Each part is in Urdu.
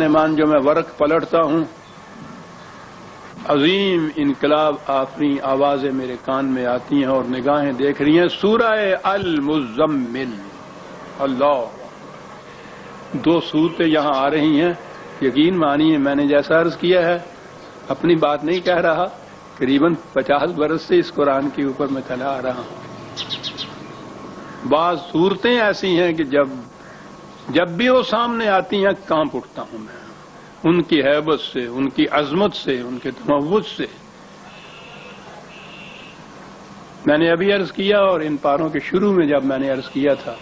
مان جو میں ورق پلٹتا ہوں، عظیم انقلاب آفریں آوازیں میرے کان میں آتی ہیں اور نگاہیں دیکھ رہی ہیں سورہ المزمل۔ اللہ، دو صورتیں یہاں آ رہی ہیں، یقین مانیے میں نے جیسا عرض کیا ہے، اپنی بات نہیں کہہ رہا، قریباً 50 برس سے اس قرآن کے اوپر میں چلا آ رہا ہوں۔ بعض صورتیں ایسی ہیں کہ جب بھی وہ سامنے آتی ہیں کانپ اٹھتا ہوں میں، ان کی ہیبت سے، ان کی عظمت سے، ان کے تنوع سے۔ میں نے ابھی عرض کیا اور ان پاروں کے شروع میں جب میں نے عرض کیا تھا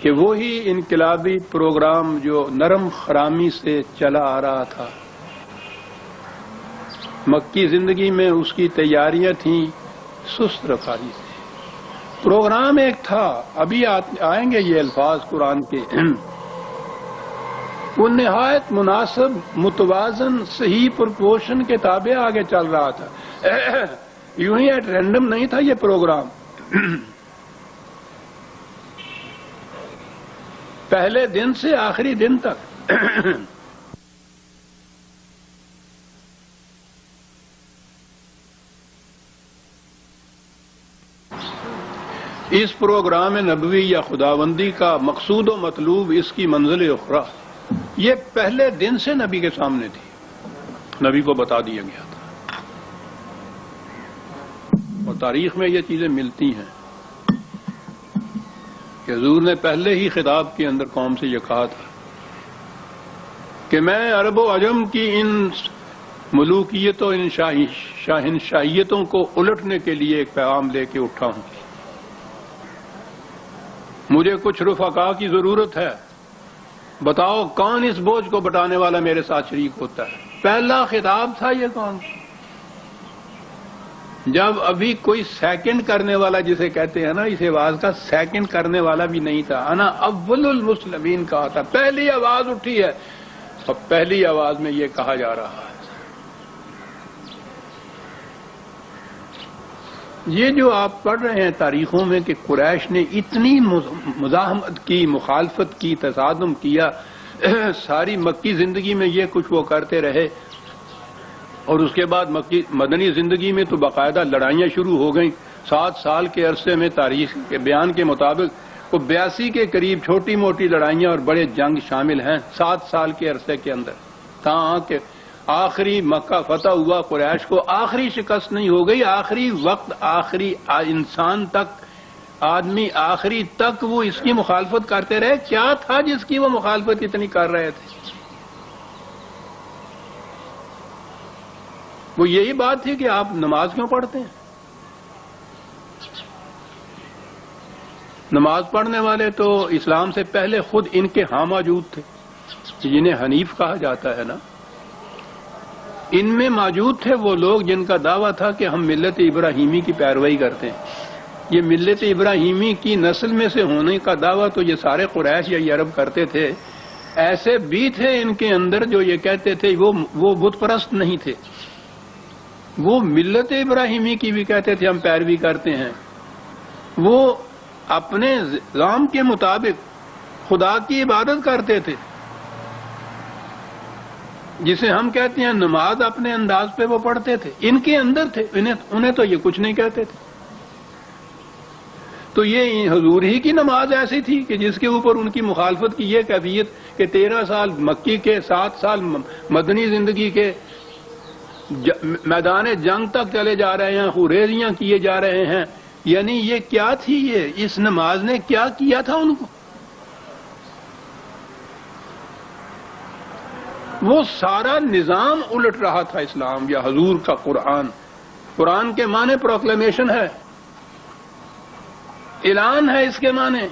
کہ وہی انقلابی پروگرام جو نرم خرامی سے چلا آ رہا تھا، مکی زندگی میں اس کی تیاریاں تھیں سست رفتاری سے۔ پروگرام ایک تھا، ابھی آئیں گے یہ الفاظ قرآن کے، وہ نہایت مناسب، متوازن، صحیح پرپورشن کے تابع آگے چل رہا تھا، یوں ہی ایٹ رینڈم نہیں تھا یہ پروگرام۔ پہلے دن سے آخری دن تک اس پروگرام نبوی یا خداوندی کا مقصود و مطلوب، اس کی منزل اخری، یہ پہلے دن سے نبی کے سامنے تھی، نبی کو بتا دیا گیا تھا، اور تاریخ میں یہ چیزیں ملتی ہیں کہ حضور نے پہلے ہی خطاب کے اندر قوم سے یہ کہا تھا کہ میں عرب و عجم کی ان ملوکیتوں، ان شاہنشاہیتوں کو الٹنے کے لیے ایک پیغام لے کے اٹھا ہوں۔ مجھے کچھ رفقاء کی ضرورت ہے، بتاؤ کون اس بوجھ کو بٹانے والا میرے ساتھ شریک ہوتا ہے۔ پہلا خطاب تھا یہ کون؟ جب ابھی کوئی سیکنڈ کرنے والا جسے کہتے ہیں نا، اس آواز کا سیکنڈ کرنے والا بھی نہیں تھا۔ انا اول المسلمین کہا تھا، پہلی آواز اٹھی ہے، اور پہلی آواز میں یہ کہا جا رہا ہے۔ یہ جو آپ پڑھ رہے ہیں تاریخوں میں کہ قریش نے اتنی مزاحمت کی، مخالفت کی، تصادم کیا، ساری مکی زندگی میں یہ کچھ وہ کرتے رہے، اور اس کے بعد مدنی زندگی میں تو باقاعدہ لڑائیاں شروع ہو گئیں۔ 7 سال کے عرصے میں تاریخ کے بیان کے مطابق وہ 82 کے قریب چھوٹی موٹی لڑائیاں اور بڑے جنگ شامل ہیں 7 سال کے عرصے کے اندر، تاں کہ آخری مکہ فتح ہوا، قریش کو آخری شکست نہیں ہو گئی، آخری وقت، آخری انسان تک، آدمی آخری تک وہ اس کی مخالفت کرتے رہے۔ کیا تھا جس کی وہ مخالفت اتنی کر رہے تھے؟ وہ یہی بات تھی کہ آپ نماز کیوں پڑھتے ہیں؟ نماز پڑھنے والے تو اسلام سے پہلے خود ان کے ہاں موجود تھے، جنہیں حنیف کہا جاتا ہے نا۔ ان میں موجود تھے وہ لوگ جن کا دعویٰ تھا کہ ہم ملت ابراہیمی کی پیروی کرتے ہیں۔ یہ ملت ابراہیمی کی نسل میں سے ہونے کا دعویٰ تو یہ سارے قریش یا عرب کرتے تھے۔ ایسے بھی تھے ان کے اندر جو یہ کہتے تھے وہ بت پرست نہیں تھے، وہ ملت ابراہیمی کی بھی کہتے تھے ہم پیروی کرتے ہیں، وہ اپنے نظام کے مطابق خدا کی عبادت کرتے تھے، جسے ہم کہتے ہیں نماز اپنے انداز پہ وہ پڑھتے تھے، ان کے اندر تھے، انہیں تو یہ کچھ نہیں کہتے تھے۔ تو یہ حضور ہی کی نماز ایسی تھی کہ جس کے اوپر ان کی مخالفت کی یہ کیفیت کہ 13 سال مکی کے، 7 سال مدنی زندگی کے، میدان جنگ تک چلے جا رہے ہیں، خوریزیاں کیے جا رہے ہیں، یعنی یہ کیا تھی؟ یہ اس نماز نے کیا کیا تھا ان کو؟ وہ سارا نظام الٹ رہا تھا اسلام یا حضور کا قرآن۔ قرآن کے معنی پروکلیمیشن ہے، اعلان ہے اس کے معنی۔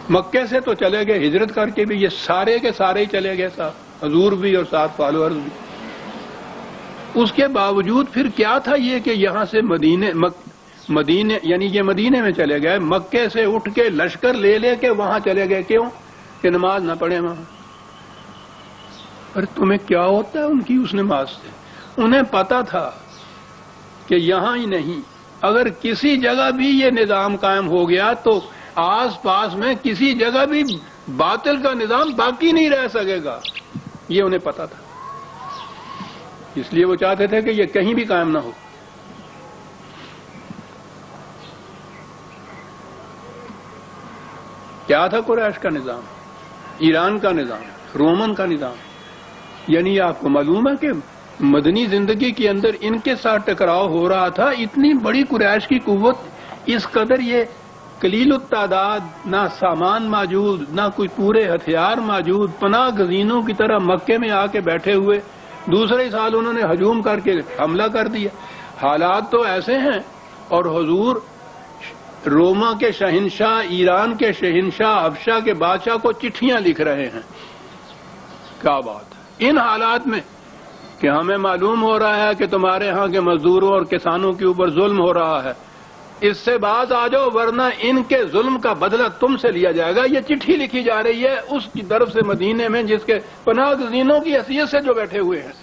مکے سے تو چلے گئے، ہجرت کر کے بھی یہ سارے کے سارے ہی چلے گئے، ساتھ حضور بھی اور ساتھ فالوورز بھی۔ اس کے باوجود پھر کیا تھا یہ کہ یہاں سے مدینے یعنی یہ مدینے میں چلے گئے، مکے سے اٹھ کے لشکر لے کے وہاں چلے گئے، کیوں؟ کہ نماز نہ پڑھے وہاں۔ پر تمہیں کیا ہوتا ہے ان کی اس نماز سے؟ انہیں پتا تھا کہ یہاں ہی نہیں، اگر کسی جگہ بھی یہ نظام قائم ہو گیا تو آس پاس میں کسی جگہ بھی باطل کا نظام باقی نہیں رہ سکے گا، یہ انہیں پتا تھا، اس لیے وہ چاہتے تھے کہ یہ کہیں بھی قائم نہ ہو۔ کیا تھا قریش کا نظام، ایران کا نظام، رومن کا نظام؟ یعنی آپ کو معلوم ہے کہ مدنی زندگی کے اندر ان کے ساتھ ٹکراؤ ہو رہا تھا، اتنی بڑی قریش کی قوت، اس قدر یہ قلیل التعداد، نہ سامان موجود، نہ کوئی پورے ہتھیار موجود، پناہ گزینوں کی طرح مکے میں آ کے بیٹھے ہوئے، دوسرے سال انہوں نے ہجوم کر کے حملہ کر دیا۔ حالات تو ایسے ہیں، اور حضور روما کے شہنشاہ، ایران کے شہنشاہ، حبشہ کے بادشاہ کو چٹھیاں لکھ رہے ہیں۔ کیا بات ہے ان حالات میں کہ ہمیں معلوم ہو رہا ہے کہ تمہارے ہاں کے مزدوروں اور کسانوں کے اوپر ظلم ہو رہا ہے، اس سے باز آ جاؤ ورنہ ان کے ظلم کا بدلہ تم سے لیا جائے گا۔ یہ چٹھی لکھی جا رہی ہے اس کی طرف سے مدینے میں جس کے پناہ گزینوں کی حیثیت سے جو بیٹھے ہوئے ہیں۔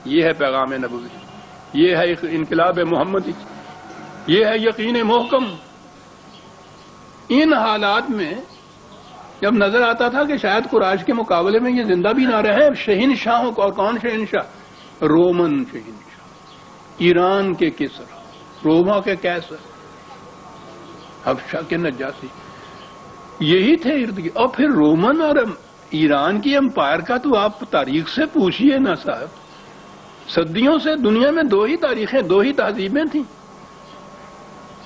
یہ ہے پیغام نبوی، یہ ہے انقلاب محمدی، یہ ہے یقین محکم۔ ان حالات میں جب نظر آتا تھا کہ شاید قریش کے مقابلے میں یہ زندہ بھی نہ رہے، شہنشاہوں کو، اور کون شہنشاہ؟ رومن شہنشاہ، ایران کے کسرا، روما کے کیسر، حبشہ کے نجاشی، یہی تھے ارد گرد۔ اور پھر رومن اور ایران کی امپائر کا تو آپ تاریخ سے پوچھئے نا صاحب، صدیوں سے دنیا میں دو ہی تاریخیں، دو ہی تہذیبیں تھیں،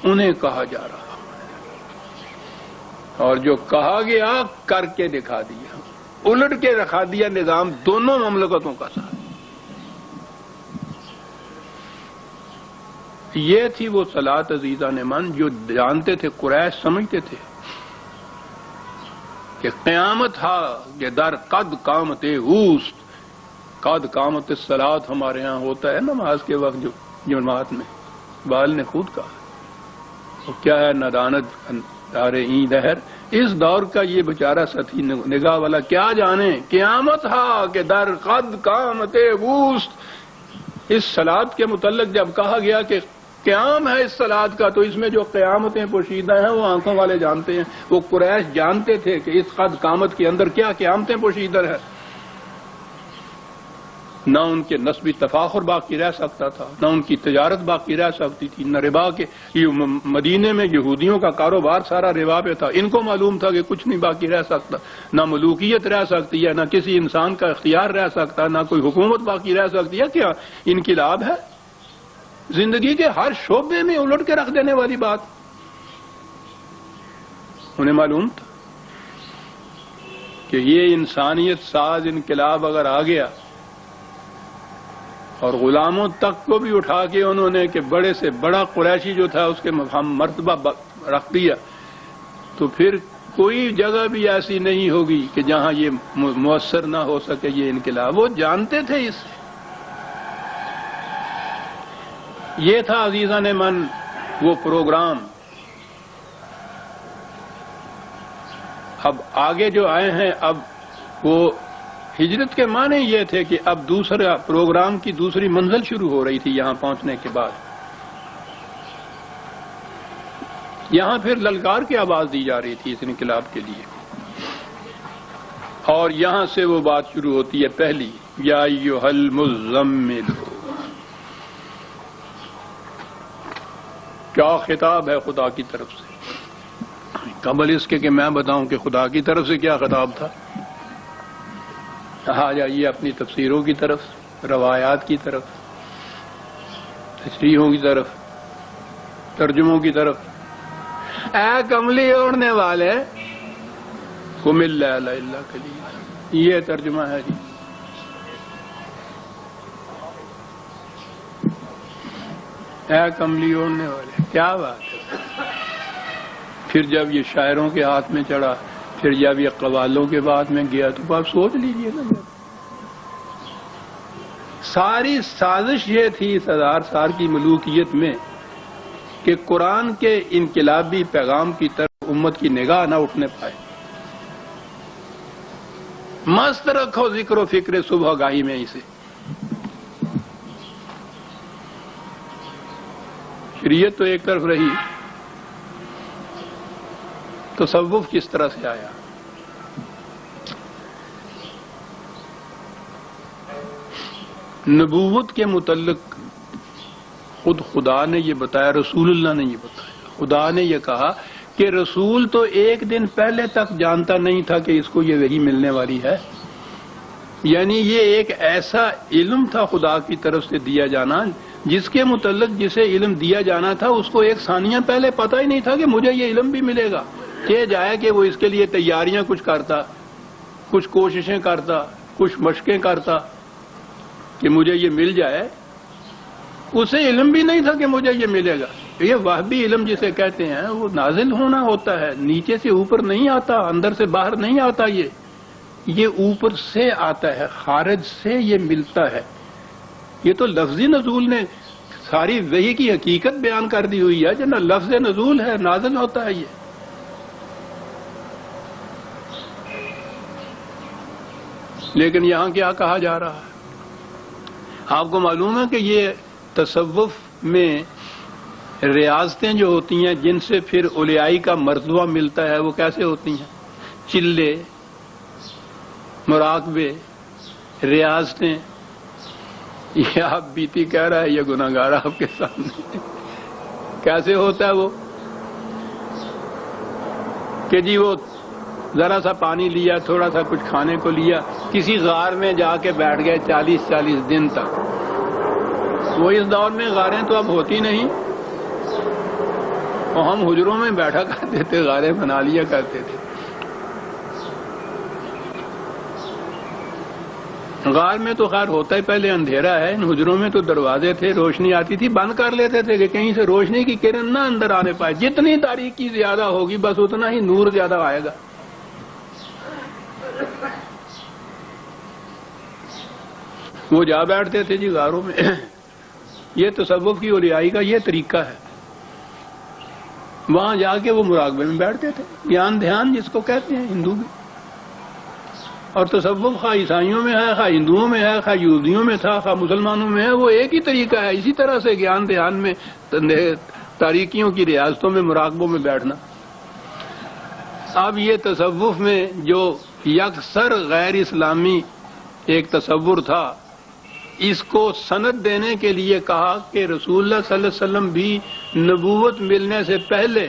انہیں کہا جا رہا، اور جو کہا گیا کر کے دکھا دیا، الٹ کے رکھا دیا نظام دونوں مملکتوں کا ساتھ۔ یہ تھی وہ صلاۃ عزیزان من جو جانتے تھے، قریش سمجھتے تھے کہ قیامت ہا کہ در قد قامت اوست، قد قامت الصلاۃ ہمارے ہاں ہوتا ہے نماز کے وقت جو جماعت میں، بال نے خود کہا۔ وہ کیا ہے ندانت دار این دہر، اس دور کا یہ بیچارہ ساتھی نگاہ والا کیا جانے قیامت ہا کہ در قد قامت اوست۔ اس صلاۃ کے متعلق جب کہا گیا کہ قیام ہے اس صلاۃ کا، تو اس میں جو قیامتیں پوشیدہ ہیں وہ آنکھوں والے جانتے ہیں۔ وہ قریش جانتے تھے کہ اس قد قامت کے اندر کیا قیامتیں پوشیدہ ہے۔ نہ ان کے نسبی تفاخر باقی رہ سکتا تھا، نہ ان کی تجارت باقی رہ سکتی تھی، نہ ربا کے، مدینے میں یہودیوں کا کاروبار سارا ربا پہ تھا، ان کو معلوم تھا کہ کچھ نہیں باقی رہ سکتا، نہ ملوکیت رہ سکتی ہے، نہ کسی انسان کا اختیار رہ سکتا، نہ کوئی حکومت باقی رہ سکتی ہے۔ کیا انقلاب ہے؟ زندگی کے ہر شعبے میں الٹ کے رکھ دینے والی بات انہیں معلوم تھا کہ یہ انسانیت ساز انقلاب اگر آ گیا، اور غلاموں تک کو بھی اٹھا کے انہوں نے کہ بڑے سے بڑا قریشی جو تھا اس کے ہم مرتبہ رکھ دیا، تو پھر کوئی جگہ بھی ایسی نہیں ہوگی کہ جہاں یہ مؤثر نہ ہو سکے یہ انقلاب۔ وہ جانتے تھے اس سے۔ یہ تھا عزیزان من وہ پروگرام۔ اب آگے جو آئے ہیں، اب وہ ہجرت کے معنی یہ تھے کہ اب دوسرا پروگرام کی دوسری منزل شروع ہو رہی تھی یہاں پہنچنے کے بعد۔ یہاں پھر للکار کی آواز دی جا رہی تھی اس انقلاب کے لیے، اور یہاں سے وہ بات شروع ہوتی ہے پہلی، یا ایھا المزمل۔ کیا خطاب ہے خدا کی طرف سے؟ قبل اس کے کہ میں بتاؤں کہ خدا کی طرف سے کیا خطاب تھا، آ جائیے اپنی تفسیروں کی طرف، روایات کی طرف، تشریحوں کی طرف، ترجموں کی طرف۔ اے کملی اوڑھنے والے، قم اللیل الا قلیلا، یہ ترجمہ ہے جی۔ اے کملی اوڑھنے والے، کیا بات ہے۔ پھر جب یہ شاعروں کے ہاتھ میں چڑھا، پھر جب یہ قوالوں کے بعد میں گیا، تو آپ سوچ لیجئے نا، ساری سازش یہ تھی سردار سار کی ملوکیت میں کہ قرآن کے انقلابی پیغام کی طرف امت کی نگاہ نہ اٹھنے پائے۔ مست رکھو ذکر و فکر صبح گاہی میں اسے۔ فکریت تو ایک طرف رہی، تصوف کس طرح سے آیا؟ نبوت کے متعلق خود خدا نے یہ بتایا، رسول اللہ نے یہ بتایا۔ خدا نے یہ کہا کہ رسول تو ایک دن پہلے تک جانتا نہیں تھا کہ اس کو یہ وحی ملنے والی ہے، یعنی یہ ایک ایسا علم تھا خدا کی طرف سے دیا جانا، جس کے متعلق جسے علم دیا جانا تھا اس کو ایک ثانیہ پہلے پتہ ہی نہیں تھا کہ مجھے یہ علم بھی ملے گا۔ کہ جائے کہ وہ اس کے لیے تیاریاں کچھ کرتا، کچھ کوششیں کرتا، کچھ مشقیں کرتا کہ مجھے یہ مل جائے، اسے علم بھی نہیں تھا کہ مجھے یہ ملے گا۔ یہ وہبی علم جسے کہتے ہیں وہ نازل ہونا ہوتا ہے، نیچے سے اوپر نہیں آتا، اندر سے باہر نہیں آتا، یہ اوپر سے آتا ہے، خارج سے یہ ملتا ہے۔ یہ تو لفظی نزول نے ساری وحی کی حقیقت بیان کر دی ہوئی ہے، جو نہ لفظ نزول ہے، نازل ہوتا ہے یہ۔ لیکن یہاں کیا کہا جا رہا ہے؟ آپ کو معلوم ہے کہ یہ تصوف میں ریاضتیں جو ہوتی ہیں جن سے پھر اولیائی کا مرتبہ ملتا ہے وہ کیسے ہوتی ہیں؟ چلے، مراقبے، ریاضتیں۔ یہ آپ بیتی کہہ رہا ہے، یہ گناہگار آپ کے سامنے کیسے ہوتا ہے وہ کہ جی وہ ذرا سا پانی لیا، تھوڑا سا کچھ کھانے کو لیا، کسی غار میں جا کے بیٹھ گئے 40 دن تک۔ وہ اس دور میں غاریں تو اب ہوتی نہیں، اور ہم حجروں میں بیٹھا کرتے تھے، غاریں بنا لیا کرتے تھے۔ غار میں تو خیر ہوتا ہی پہلے اندھیرا ہے، ان حجروں میں تو دروازے تھے، روشنی آتی تھی، بند کر لیتے تھے کہ کہیں سے روشنی کی کرن نہ اندر آنے پائے۔ جتنی تاریکی زیادہ ہوگی بس اتنا ہی نور زیادہ آئے گا۔ وہ جا بیٹھتے تھے جی غاروں میں۔ یہ تصوف کی اولیائی کا یہ طریقہ ہے۔ وہاں جا کے وہ مراقبے میں بیٹھتے تھے، گیان دھیان جس کو کہتے ہیں ہندو بھی۔ اور تصوف خواہ عیسائیوں میں ہے، خواہ ہندوؤں میں ہے، خواہ یہودیوں میں تھا، خواہ مسلمانوں میں ہے، وہ ایک ہی طریقہ ہے۔ اسی طرح سے گیان دھیان میں، تاریکیوں کی ریاضتوں میں، مراقبوں میں بیٹھنا۔ اب یہ تصوف میں جو یکسر غیر اسلامی ایک تصور تھا، اس کو سند دینے کے لیے کہا کہ رسول اللہ صلی اللہ علیہ وسلم بھی نبوت ملنے سے پہلے،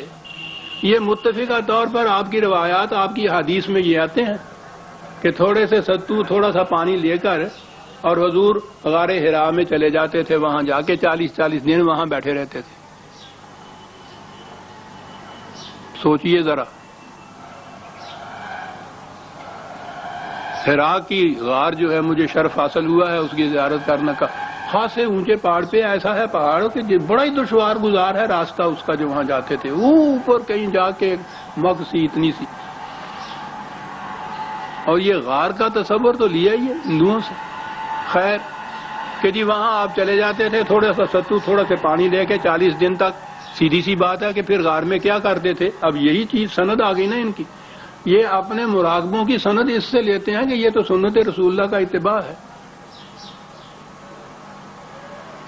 یہ متفقہ طور پر آپ کی روایات، آپ کی حدیث میں یہ آتے ہیں کہ تھوڑے سے ستو، تھوڑا سا پانی لے کر اور حضور غار حرا میں چلے جاتے تھے، وہاں جا کے 40 دن وہاں بیٹھے رہتے تھے۔ سوچئے ذرا، حرا کی غار جو ہے مجھے شرف حاصل ہوا ہے اس کی زیارت کرنے کا۔ خاصے اونچے پہاڑ پہ، ایسا ہے پہاڑ کہ بڑا ہی دشوار گزار ہے راستہ اس کا جو وہاں جاتے تھے، اوپر کہیں جا کے مگ سی اتنی سی۔ اور یہ غار کا تصور تو لیا ہی ہے ہندوؤں سے۔ خیر کہ جی وہاں آپ چلے جاتے تھے، تھوڑا سا ستو، تھوڑا سا پانی لے کے 40 دن تک۔ سیدھی سی بات ہے کہ پھر غار میں کیا کرتے تھے؟ اب یہی چیز سند آ گئی نا ان کی۔ یہ اپنے مراقبوں کی سند اس سے لیتے ہیں کہ یہ تو سنت رسول اللہ کا اتباع ہے۔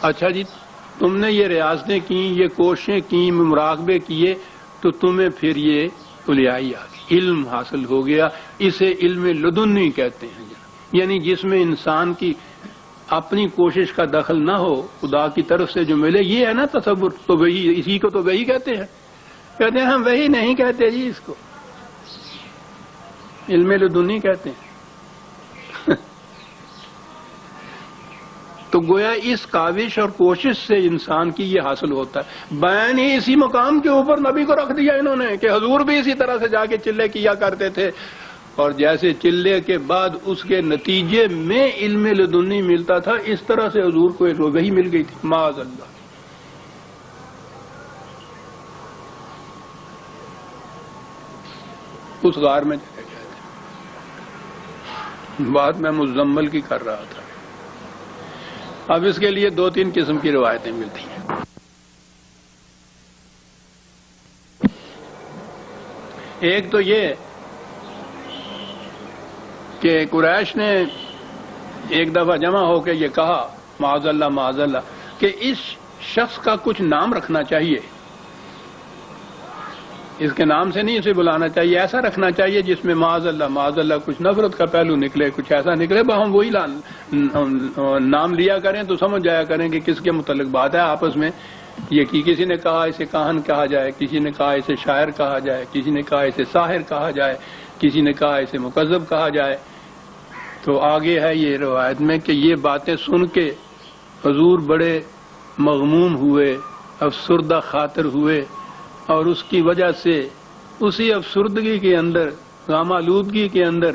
اچھا جی، تم نے یہ ریاضتیں کی، یہ کوششیں کی، مراقبے کیے، تو تمہیں پھر یہ اولیائی آ گئی، علم حاصل ہو گیا۔ اسے علم لدنی کہتے ہیں، یعنی جس میں انسان کی اپنی کوشش کا دخل نہ ہو، خدا کی طرف سے جو ملے۔ یہ ہے نا تصور، تو وہی، اسی کو تو وہی کہتے ہیں۔ کہتے ہیں ہم وہی نہیں کہتے جی، اس کو علم لدنی کہتے ہیں۔ تو گویا اس کاوش اور کوشش سے انسان کی یہ حاصل ہوتا ہے۔ بیان ہی اسی مقام کے اوپر نبی کو رکھ دیا انہوں نے کہ حضور بھی اسی طرح سے جا کے چلے کیا کرتے تھے، اور جیسے چلے کے بعد اس کے نتیجے میں علم لدنی ملتا تھا، اس طرح سے حضور کو ایک وحی مل گئی تھی، معاذ اللہ۔ اس غار میں چلے گئے تھے۔ بات میں مزمل کی کر رہا تھا۔ اب اس کے لیے 2-3 قسم کی روایتیں ملتی ہیں۔ ایک تو یہ کہ قریش نے ایک دفعہ جمع ہو کے یہ کہا، معاذ اللہ معاذ اللہ، کہ اس شخص کا کچھ نام رکھنا چاہیے، اس کے نام سے نہیں اسے بلانا چاہیے، ایسا رکھنا چاہیے جس میں معاذ اللہ کچھ نفرت کا پہلو نکلے، کچھ ایسا نکلے، ہم وہی نام لیا کریں تو سمجھ جایا کریں کہ کس کے متعلق بات ہے آپس میں. یہ کسی نے کہا اسے کاہن کہا جائے، کسی نے کہا اسے شاعر کہا جائے، کسی نے کہا اسے ساحر کہا جائے، کسی نے کہا اسے مکذب کہا جائے. تو آگے ہے یہ روایت میں کہ یہ باتیں سن کے حضور بڑے مغموم ہوئے، افسردہ خاطر ہوئے، اور اس کی وجہ سے اسی افسردگی کے اندر، غم آلودگی کے اندر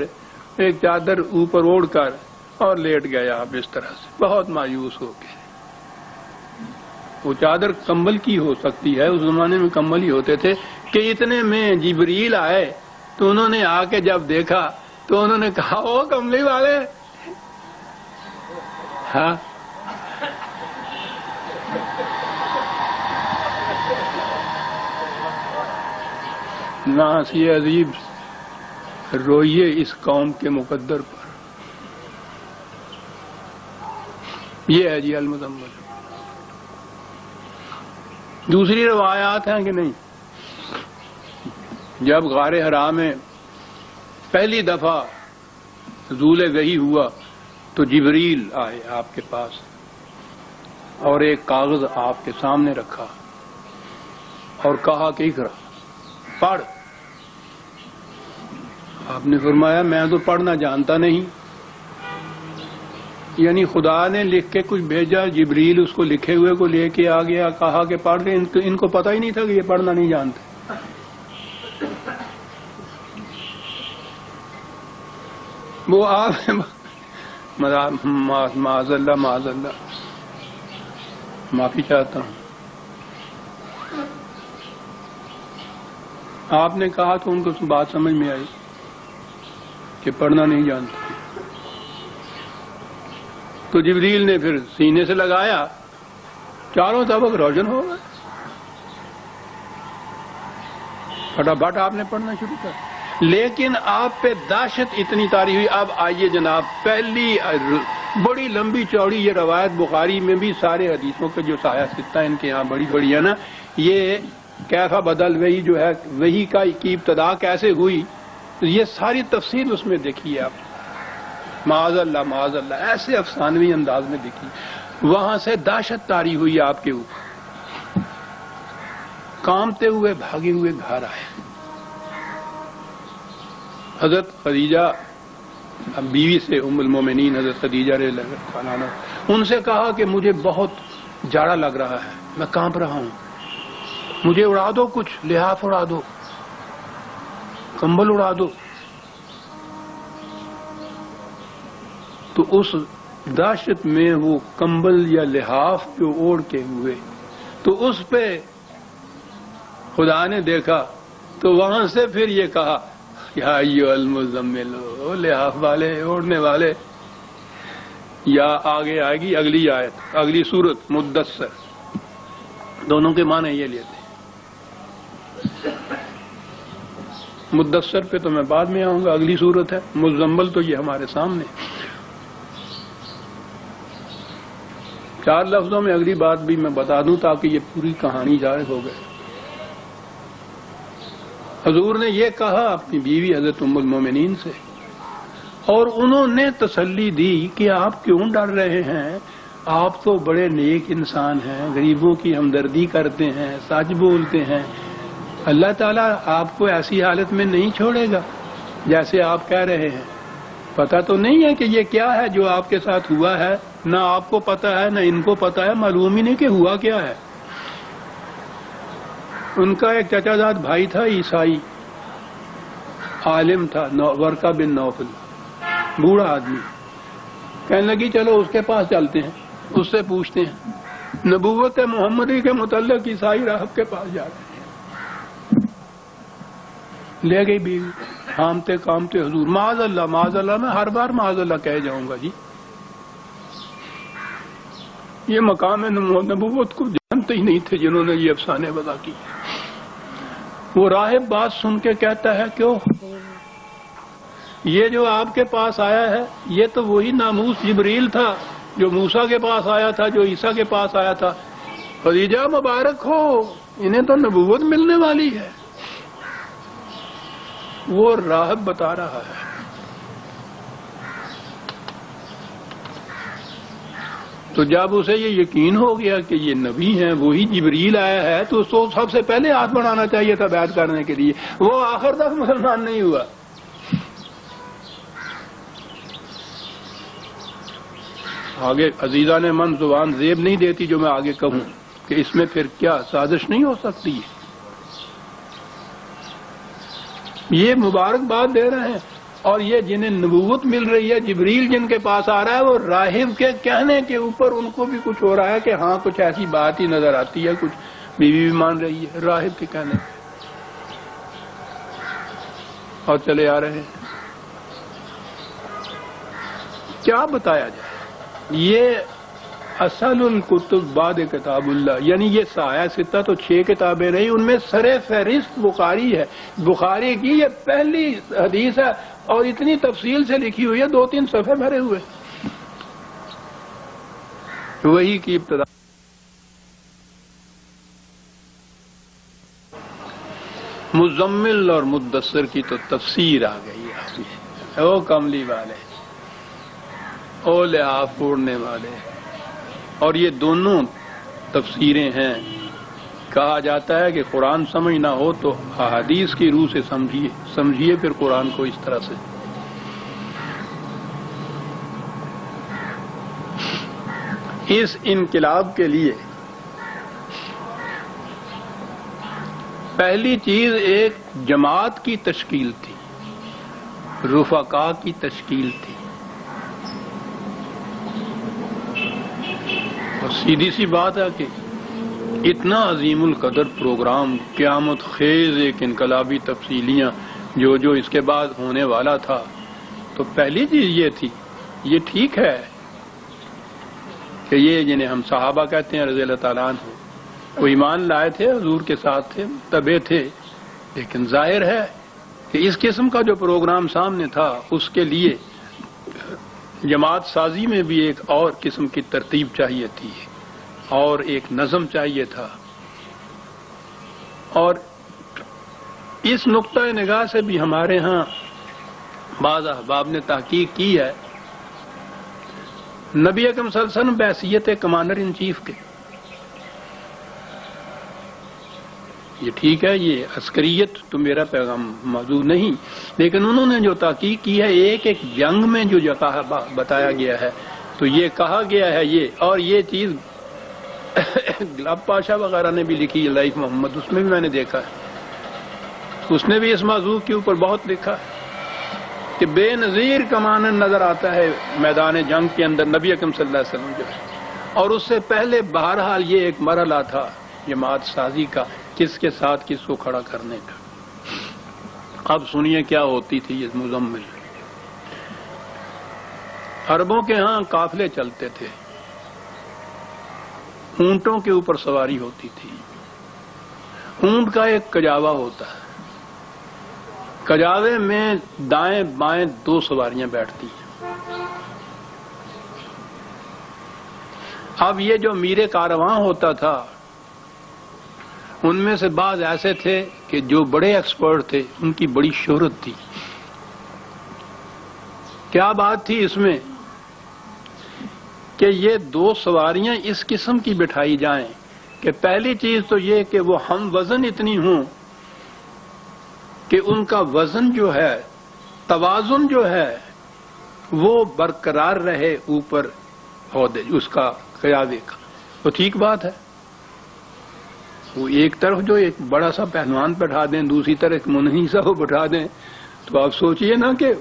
ایک چادر اوپر اوڑھ کر اور لیٹ گئے آپ اس طرح سے بہت مایوس ہو کے. وہ چادر کمبل کی ہو سکتی ہے، اس زمانے میں کمبل ہی ہوتے تھے. کہ اتنے میں جبریل آئے تو انہوں نے آ کے جب دیکھا تو انہوں نے کہا او کملی والے. ہاں نہ ہنسی عجیب روئیے اس قوم کے مقدر پر. یہ ہے جی المزمل. دوسری روایات ہیں کہ نہیں، جب غار حرا میں پہلی دفعہ نزول وحی ہوا تو جبریل آئے آپ کے پاس اور ایک کاغذ آپ کے سامنے رکھا اور کہا کہ اقرا، پڑھ. آپ نے فرمایا میں تو پڑھنا جانتا نہیں. یعنی خدا نے لکھ کے کچھ بھیجا، جبریل اس کو لکھے ہوئے کو لے کے آ گیا، کہا کہ پڑھ کے. ان کو پتہ ہی نہیں تھا کہ یہ پڑھنا نہیں جانتے. وہ آپ معاذ اللہ معافی چاہتا ہوں. آپ نے کہا تو ان کو بات سمجھ میں آئی کہ پڑھنا نہیں جانتے. تو جبریل نے پھر سینے سے لگایا، چاروں طبق روشن ہو گئے، فٹافٹ آپ نے پڑھنا شروع کر. لیکن آپ پہ دہشت اتنی طاری ہوئی. اب آئیے جناب، پہلی بڑی لمبی چوڑی یہ روایت بخاری میں بھی سارے حدیثوں کے جو سایہ ستہ ان کے یہاں بڑی بڑی ہے نا، یہ کیفا بدل وہی جو ہے، وہی کی ابتدا کیسے ہوئی، یہ ساری تفصیل اس میں دیکھیے آپ. معاذ اللہ ایسے افسانوی انداز میں دیکھیے. وہاں سے دہشت طاری ہوئی آپ کے اوپر، کامتے ہوئے بھاگے ہوئے گھر آئے. حضرت خدیجہ بیوی سے، ام المومنین حضرت خدیجہ رضی اللہ عنہا، ان سے کہا کہ مجھے بہت جاڑا لگ رہا ہے، میں کانپ رہا ہوں، مجھے اڑا دو، کچھ لحاف اڑا دو، کمبل اڑا دو. تو اس دہشت میں وہ کمبل یا لحاف جو اوڑھ کے ہوئے تو اس پہ خدا نے دیکھا تو وہاں سے پھر یہ کہا یا ایھا المزمل، لحاف والے، اوڑھنے والے. یا آگے آئے گی اگلی آیت، اگلی سورت مدثر، دونوں کے معنی یہ لیتے ہیں. مدثر پہ تو میں بعد میں آؤں گا، اگلی سورت ہے مزمل، تو یہ ہمارے سامنے. 4 لفظوں میں اگلی بات بھی میں بتا دوں تاکہ یہ پوری کہانی ظاہر ہو گئے. حضور نے یہ کہا اپنی بیوی حضرت ام المومنین سے، اور انہوں نے تسلی دی کہ آپ کیوں ڈر رہے ہیں، آپ تو بڑے نیک انسان ہیں، غریبوں کی ہمدردی کرتے ہیں، سچ بولتے ہیں، اللہ تعالیٰ آپ کو ایسی حالت میں نہیں چھوڑے گا جیسے آپ کہہ رہے ہیں. پتہ تو نہیں ہے کہ یہ کیا ہے جو آپ کے ساتھ ہوا ہے، نہ آپ کو پتہ ہے نہ ان کو پتہ ہے، معلوم ہی نہیں کہ ہوا کیا ہے. ان کا ایک چچا زاد بھائی تھا، عیسائی عالم تھا، ورقہ بن نوفل، بوڑھا آدمی. کہنے لگی چلو اس کے پاس چلتے ہیں، اس سے پوچھتے ہیں. نبوت محمدی کے متعلق عیسائی راہب کے پاس جا رہے ہیں. لے گئی بیوی، کامتے کامتے حضور. معاذ اللہ میں ہر بار معاذ اللہ کہہ جاؤں گا جی. یہ مقام نبوت کو جانتے ہی نہیں تھے جنہوں نے یہ افسانے بتا کی. وہ راہب بات سن کے کہتا ہے کیوں، یہ جو آپ کے پاس آیا ہے یہ تو وہی ناموس جبریل تھا جو موسیٰ کے پاس آیا تھا، جو عیسیٰ کے پاس آیا تھا. خدیجہ مبارک ہو، انہیں تو نبوت ملنے والی ہے. وہ راہب بتا رہا ہے. تو جب اسے یہ یقین ہو گیا کہ یہ نبی ہیں، وہی جبریل آیا ہے، تو اس کو سب سے پہلے ہاتھ بڑھانا چاہیے تھا بیعت کرنے کے لیے. وہ آخر تک مسلمان نہیں ہوا. آگے عزیزہ نے من زبان زیب نہیں دیتی جو میں آگے کہوں کہ اس میں پھر کیا سازش نہیں ہو سکتی ہے. یہ مبارکباد دے رہے ہیں، اور یہ جنہیں نبوت مل رہی ہے، جبریل جن کے پاس آ رہا ہے، وہ راہب کے کہنے کے اوپر ان کو بھی کچھ ہو رہا ہے کہ ہاں کچھ ایسی بات ہی نظر آتی ہے، کچھ بیوی بھی مان رہی ہے راہب کے کہنے پہ. اور چلے آ رہے ہیں. کیا بتایا جائے؟ یہ اصل الکتب بعد کتاب اللہ، یعنی یہ سایہ ستہ تو 6 کتابیں نہیں، ان میں سر فہرست بخاری ہے. بخاری کی یہ پہلی حدیث ہے اور اتنی تفصیل سے لکھی ہوئی ہے، 2-3 صفحے بھرے ہوئے. وہی کی ابتدا. مزمل اور مدثر کی تو تفسیر آ گئی ہے. او کملی والے، او لحاف پھوڑنے والے. اور یہ دونوں تفسیریں ہیں. کہا جاتا ہے کہ قرآن سمجھ نہ ہو تو احادیث کی روح سے سمجھیے پھر قرآن کو اس طرح سے. اس انقلاب کے لیے پہلی چیز ایک جماعت کی تشکیل تھی، رفقا کی تشکیل تھی. اور سیدھی سی بات ہے کہ اتنا عظیم القدر پروگرام، قیامت خیز ایک انقلابی تفصیلیاں جو اس کے بعد ہونے والا تھا، تو پہلی چیز یہ تھی. یہ ٹھیک ہے کہ یہ جنہیں ہم صحابہ کہتے ہیں رضی اللہ تعالیٰ عنہ، وہ ایمان لائے تھے، حضور کے ساتھ تھے، تبے تھے، لیکن ظاہر ہے کہ اس قسم کا جو پروگرام سامنے تھا اس کے لیے جماعت سازی میں بھی ایک اور قسم کی ترتیب چاہیے تھی اور ایک نظم چاہیے تھا. اور اس نقطۂ نگاہ سے بھی ہمارے ہاں بعض احباب نے تحقیق کی ہے. نبی اکرم صلی اللہ علیہ وسلم بحیثیت کمانڈر ان چیف کے، یہ ٹھیک ہے، یہ عسکریت تو میرا پیغام موضوع نہیں، لیکن انہوں نے جو تحقیق کی ہے ایک ایک جنگ میں جو بتایا گیا ہے، تو یہ کہا گیا ہے یہ. اور یہ چیز گلاب پاشا وغیرہ نے بھی لکھی ہے لائف محمد، اس میں بھی میں نے دیکھا ہے، اس نے بھی اس موضوع کے اوپر بہت لکھا ہے کہ بے نظیر کمانڈر نظر آتا ہے میدان جنگ کے اندر نبی اکرم صلی اللہ علیہ وسلم جو ہے. اور اس سے پہلے بہرحال یہ ایک مرحلہ تھا جماعت سازی کا، کس کے ساتھ کس کو کھڑا کرنے کا. اب سنیے کیا ہوتی تھی یہ مزمل. عربوں کے ہاں قافلے چلتے تھے، اونٹوں کے اوپر سواری ہوتی تھی. اونٹ کا ایک کجاوا ہوتا ہے، کجاوے میں دائیں بائیں 2 سواریاں بیٹھتی ہیں. اب یہ جو میر کارواں ہوتا تھا ان میں سے بعض ایسے تھے کہ جو بڑے ایکسپرٹ تھے، ان کی بڑی شہرت تھی. کیا بات تھی اس میں کہ یہ 2 سواریاں اس قسم کی بٹھائی جائیں کہ پہلی چیز تو یہ کہ وہ ہم وزن اتنی ہوں کہ ان کا وزن جو ہے، توازن جو ہے وہ برقرار رہے اوپر عہدے اس کا قیادے کا. تو ٹھیک بات ہے، وہ ایک طرف جو ایک بڑا سا پہلوان بٹھا دیں، دوسری طرف ایک منحنی سا وہ بٹھا دیں، تو آپ سوچئے نا کہ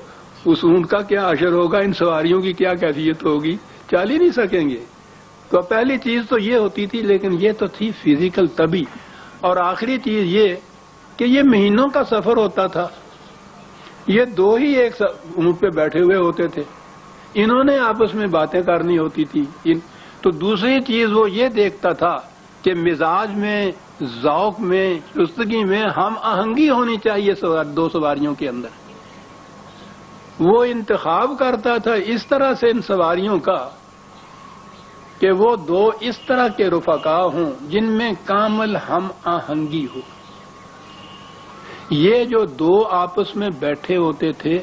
اس اونٹ کا کیا حشر ہوگا، ان سواریوں کی کیا کیفیت ہوگی، چل ہی نہیں سکیں گے. تو پہلی چیز تو یہ ہوتی تھی، لیکن یہ تو تھی فزیکل طبی. اور آخری چیز یہ کہ یہ مہینوں کا سفر ہوتا تھا، یہ 2 ہی ایک اونٹ پہ بیٹھے ہوئے ہوتے تھے، انہوں نے آپس میں باتیں کرنی ہوتی تھی. تو دوسری چیز وہ یہ دیکھتا تھا کہ مزاج میں، ذوق میں، چستگی میں ہم آہنگی ہونی چاہیے 2 سواریوں کے اندر. وہ انتخاب کرتا تھا اس طرح سے ان سواریوں کا کہ وہ دو اس طرح کے رفقا ہوں جن میں کامل ہم آہنگی ہو۔ یہ جو دو آپس میں بیٹھے ہوتے تھے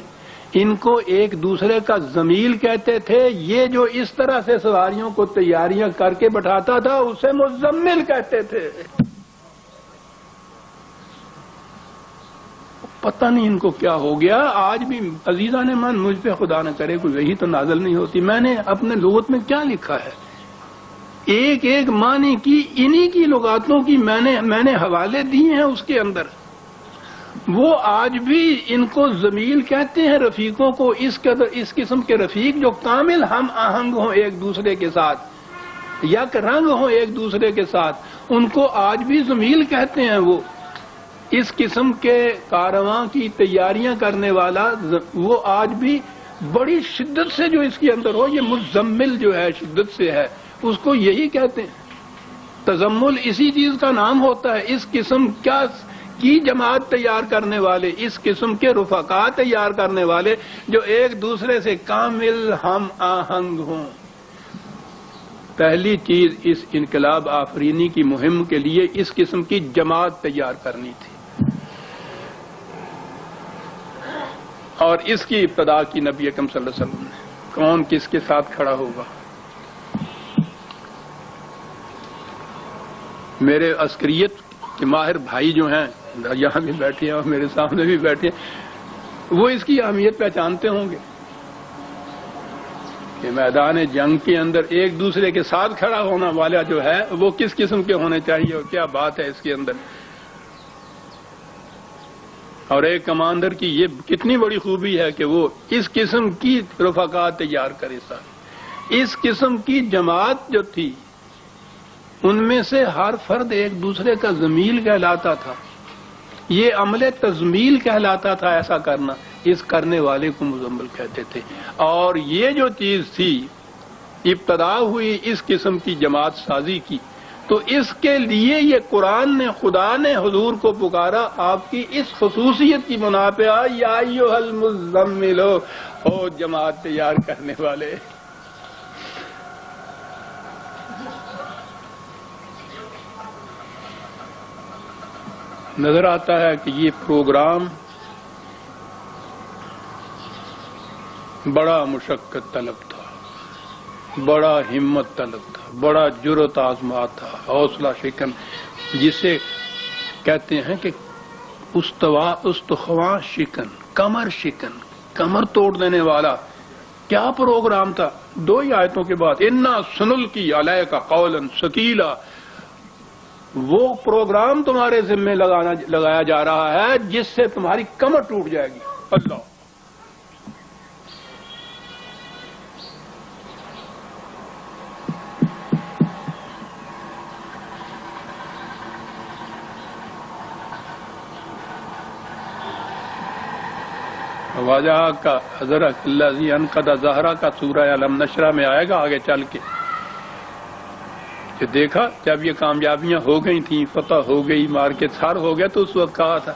ان کو ایک دوسرے کا زمیل کہتے تھے، یہ جو اس طرح سے سواریوں کو تیاریاں کر کے بٹھاتا تھا اسے مزمل کہتے تھے۔ پتہ نہیں ان کو کیا ہو گیا۔ آج بھی عزیزان من مجھ پہ خدا نہ کرے کوئی وحی تو نازل نہیں ہوتی۔ میں نے اپنے لغت میں کیا لکھا ہے، ایک ایک معنی کی انہی کی لغاتوں کی میں نے حوالے دیے ہیں اس کے اندر۔ وہ آج بھی ان کو زمیل کہتے ہیں، رفیقوں کو، اس قسم کے رفیق جو کامل ہم آہنگ ہوں ایک دوسرے کے ساتھ، یک رنگ ہوں ایک دوسرے کے ساتھ، ان کو آج بھی زمیل کہتے ہیں۔ وہ اس قسم کے کارواں کی تیاریاں کرنے والا وہ آج بھی بڑی شدت سے جو اس کے اندر ہو، یہ مزمل جو ہے شدت سے ہے، اس کو یہی کہتے ہیں۔ تزمل اسی چیز کا نام ہوتا ہے، اس قسم کی جماعت تیار کرنے والے، اس قسم کے رفقا تیار کرنے والے جو ایک دوسرے سے کامل ہم آہنگ ہوں۔ پہلی چیز اس انقلاب آفرینی کی مہم کے لیے اس قسم کی جماعت تیار کرنی تھی، اور اس کی ابتدا کی نبی اکرم صلی اللہ علیہ وسلم نے۔ کون کس کے ساتھ کھڑا ہوگا؟ میرے عسکریت کے ماہر بھائی جو ہیں یہاں بھی بیٹھے ہیں اور میرے سامنے بھی بیٹھے ہیں، وہ اس کی اہمیت پہچانتے ہوں گے کہ میدان جنگ کے اندر ایک دوسرے کے ساتھ کھڑا ہونا والا جو ہے وہ کس قسم کے ہونے چاہیے اور کیا بات ہے اس کے اندر۔ اور ایک کمانڈر کی یہ کتنی بڑی خوبی ہے کہ وہ اس قسم کی رفقا تیار کرے ساتھ۔ اس قسم کی جماعت جو تھی ان میں سے ہر فرد ایک دوسرے کا زمیل کہلاتا تھا، یہ عمل تزمیل کہلاتا تھا۔ ایسا کرنا، اس کرنے والے کو مزمل کہتے تھے۔ اور یہ جو چیز تھی ابتدا ہوئی اس قسم کی جماعت سازی کی، تو اس کے لیے یہ قرآن نے، خدا نے حضور کو پکارا آپ کی اس خصوصیت کی بنا پہ، یا ایھا المزمل، او جماعت تیار کرنے والے۔ نظر آتا ہے کہ یہ پروگرام بڑا مشقت طلب تھا، بڑا ہمت طلب تھا، بڑا جرأت آزما تھا، حوصلہ شکن، جسے کہتے ہیں کہ استخواں شکن، کمر شکن، کمر توڑ دینے والا کیا پروگرام تھا۔ دو ہی آیتوں کے بعد انا سنلقی علیک قولا ثقیلا، وہ پروگرام تمہارے ذمہ لگایا جا رہا ہے جس سے تمہاری کمر ٹوٹ جائے گی۔ اللہ، واجہ کا حضرت الذی انقض ظہرہ کا سورہ علم نشرہ میں آئے گا آگے چل کے، کہ دیکھا جب یہ کامیابیاں ہو گئی تھیں، فتح ہو گئی، مارکیٹ سار ہو گیا، تو اس وقت کہا تھا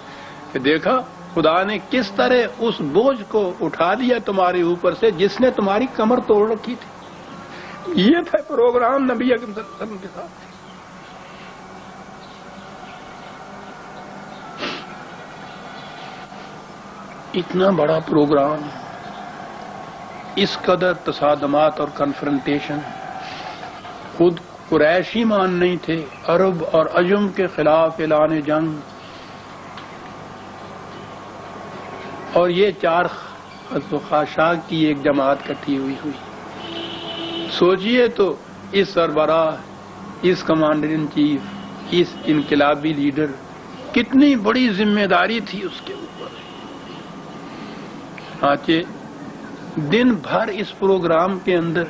کہ دیکھا خدا نے کس طرح اس بوجھ کو اٹھا دیا تمہارے اوپر سے جس نے تمہاری کمر توڑ رکھی تھی۔ یہ تھا پروگرام نبی اکرم صلی اللہ علیہ وسلم کے ساتھ۔ اتنا بڑا پروگرام، اس قدر تصادمات اور کنفرنٹیشن، خود قریش ہی مان نہیں تھے، عرب اور عجم کے خلاف اعلان جنگ، اور یہ چار خاشاک کی ایک جماعت کٹھی ہوئی۔ سوچئے تو اس سربراہ، اس کمانڈر ان چیف، اس انقلابی لیڈر، کتنی بڑی ذمہ داری تھی اس کے اوپر۔ آنچہ دن بھر اس پروگرام کے اندر،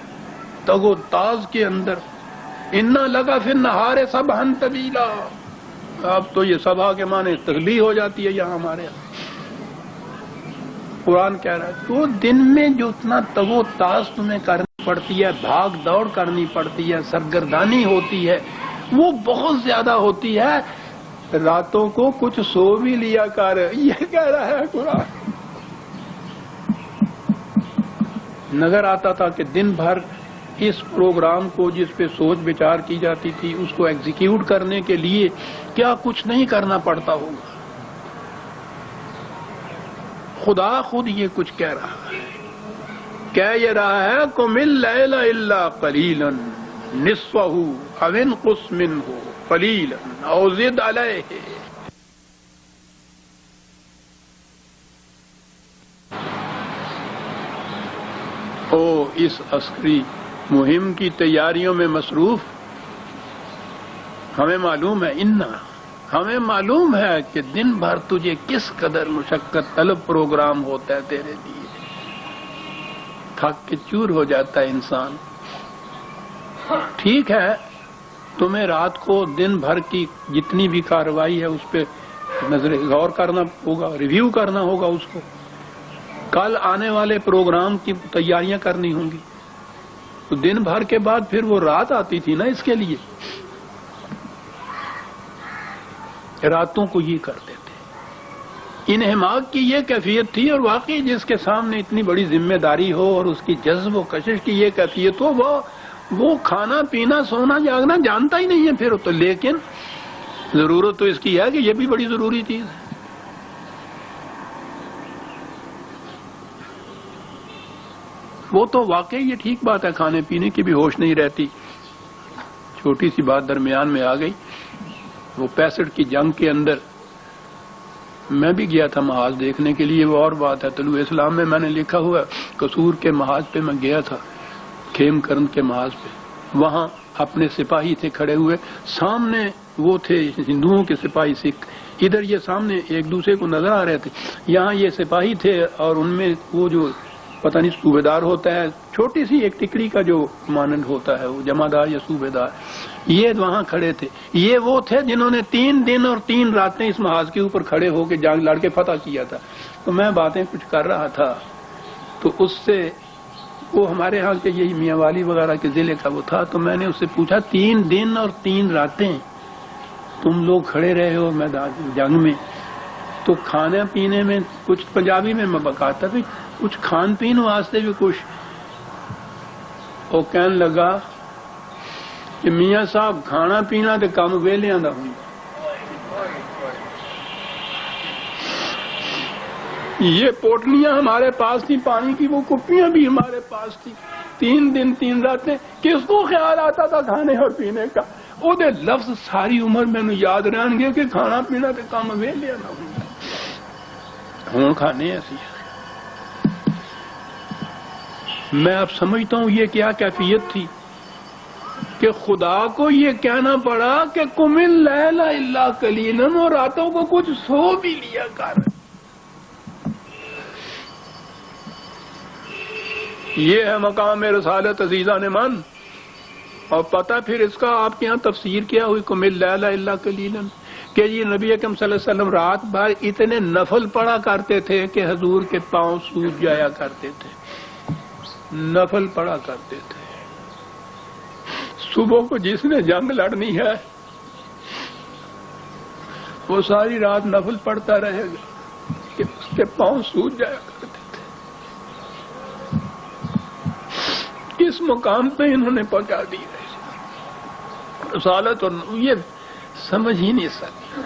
تگ و تاز کے اندر، انا لگا فی النہار صبحا طویلا، اب تو یہ صبح کے معنی تغلیظ ہو جاتی ہے یہاں ہمارے یہاں۔ قرآن کہہ رہا ہے تو دن میں جو اتنا تگ و تاز تمہیں کرنی پڑتی ہے، بھاگ دوڑ کرنی پڑتی ہے، سرگردانی ہوتی ہے، وہ بہت زیادہ ہوتی ہے۔ راتوں کو کچھ سو بھی لیا کر، یہ کہہ رہا ہے قرآن۔ نظر آتا تھا کہ دن بھر اس پروگرام کو جس پہ سوچ بچار کی جاتی تھی اس کو ایگزیکیوٹ کرنے کے لیے کیا کچھ نہیں کرنا پڑتا ہوگا. خدا خود یہ کچھ کہہ رہا ہے، کہہ یہ رہا ہے قم اللیل الا قلیلا نصفہ او انقص منہ قلیلا او زد علیہ. او اس عسکری مہم کی تیاریوں میں مصروف، ہمیں معلوم ہے ہمیں معلوم ہے کہ دن بھر تجھے کس قدر مشقت طلب پروگرام ہوتا ہے تیرے لیے. تھک کے چور ہو جاتا ہے انسان. ٹھیک ہے، تمہیں رات کو دن بھر کی جتنی بھی کارروائی ہے اس پہ نظر غور کرنا ہوگا، ریویو کرنا ہوگا اس کو. کل آنے والے پروگرام کی تیاریاں کرنی ہوں گی. تو دن بھر کے بعد پھر وہ رات آتی تھی نا اس کے لیے. راتوں کو یہ کرتے تھے. انہماک کی یہ کیفیت تھی، اور واقعی جس کے سامنے اتنی بڑی ذمہ داری ہو اور اس کی جذب و کشش کی یہ کیفیت ہو، وہ کھانا پینا سونا جاگنا جانتا ہی نہیں ہے پھر تو. لیکن ضرورت تو اس کی ہے کہ یہ بھی بڑی ضروری چیز ہے. وہ تو واقعی یہ ٹھیک بات ہے، کھانے پینے کی بھی ہوش نہیں رہتی. چھوٹی سی بات درمیان میں آ گئی. وہ 65 کی جنگ کے اندر میں بھی گیا تھا محاذ دیکھنے کے لیے. وہ اور بات ہے، طلوع اسلام میں میں نے لکھا ہوا قصور کے محاذ پہ میں گیا تھا، کھیم کرن کے محاذ پہ. وہاں اپنے سپاہی تھے کھڑے ہوئے، سامنے وہ تھے ہندوؤں کے سپاہی سکھ، ادھر یہ سامنے ایک دوسرے کو نظر آ رہے تھے. یہاں یہ سپاہی تھے اور ان میں وہ جو پتہ نہیں صوبیدار ہوتا ہے، چھوٹی سی ایک ٹکڑی کا جو مانند ہوتا ہے وہ جمعدار یا صوبیدار، یہ وہاں کھڑے تھے. یہ وہ تھے جنہوں نے 3 دن اور 3 راتیں اس محاذ کے اوپر کھڑے ہو کے جنگ لڑ کے فتح کیا تھا. تو میں باتیں کچھ کر رہا تھا تو اس سے وہ ہمارے ہاں کے یہی میاں والی وغیرہ کے ضلع کا وہ تھا. تو میں نے اس سے پوچھا 3 دن اور 3 راتیں تم لوگ کھڑے رہے ہو میدان جنگ میں، تو کھانے پینے میں کچھ پنجابی میں بکاتا بھی کچھ کھان پین واسطے بھی کچھ. وہ کہنے لگا کہ میاں صاحب کھانا پینا تو کام ویلیاں دا ہوں. یہ پوٹلیاں ہمارے پاس تھی پانی کی، وہ کپیاں بھی ہمارے پاس تھی. 3 دن 3 راتیں کس کو خیال آتا تھا کھانے اور پینے کا؟ وہ دے لفظ ساری عمر میں یاد رہن گے کہ کھانا پینا تو کام ویلیاں دا ہوں. ہوں کھانے ایسی میں اب سمجھتا ہوں یہ کیا کیفیت تھی کہ خدا کو یہ کہنا پڑا کہ قم اللیل الا قلیلا، اور راتوں کو کچھ سو بھی لیا کر. یہ ہے مقام رسالت عزیزان من. اور پتہ پھر اس کا آپ کے یہاں تفسیر کیا ہوئی قم اللیل الا قلیلا، کہ یہ نبی اکرم صلی اللہ علیہ وسلم رات بھر اتنے نفل پڑھا کرتے تھے کہ حضور کے پاؤں سوج جایا کرتے تھے. نفل پڑھا کرتے تھے. صبح کو جس نے جنگ لڑنی ہے وہ ساری رات نفل پڑھتا رہے گا کہ اس کے پاؤں سوج جایا کرتے تھے. کس مقام پہ انہوں نے پہنچا دی ہے رسالت، اور یہ سمجھ ہی نہیں سکتا.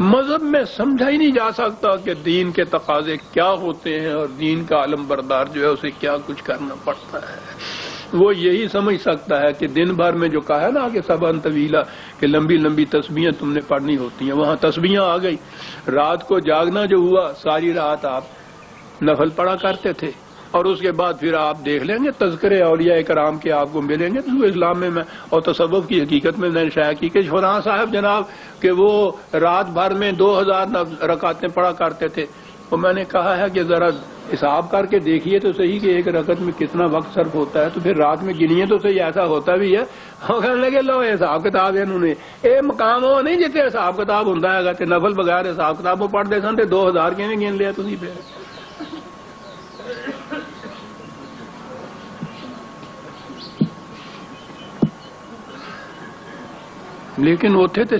مذہب میں سمجھا ہی نہیں جا سکتا کہ دین کے تقاضے کیا ہوتے ہیں اور دین کا علم بردار جو ہے اسے کیا کچھ کرنا پڑتا ہے. وہ یہی سمجھ سکتا ہے کہ دن بھر میں جو کہا ہے نا کہ سبحان طویلہ کہ لمبی لمبی تسبیحیں تم نے پڑھنی ہوتی ہیں، وہاں تسبیحیں آ گئی. رات کو جاگنا جو ہوا، ساری رات آپ نفل پڑھا کرتے تھے. اور اس کے بعد پھر آپ دیکھ لیں گے تذکرے اولیاء کرام کے آپ کو ملیں گے تو اسلام میں اور تصوف کی حقیقت میں میں نے شائع کی کہ شوراں صاحب جناب کہ وہ رات بھر میں 2000 رکعتیں پڑھا کرتے تھے. تو میں نے کہا ہے کہ ذرا حساب کر کے دیکھیے تو صحیح کہ ایک رکعت میں کتنا وقت صرف ہوتا ہے، تو پھر رات میں گنیے تو صحیح ایسا ہوتا بھی ہے. وہ کہنے لگے لو حساب کتاب ہے انہوں نے یہ مقام وہ نہیں جتنے حساب کتاب ہوتا ہے کہ نفل بغیر حساب کتاب وہ پڑھتے سن 2000 کیویں گن لیا تھی پھر. لیکن اتنے تو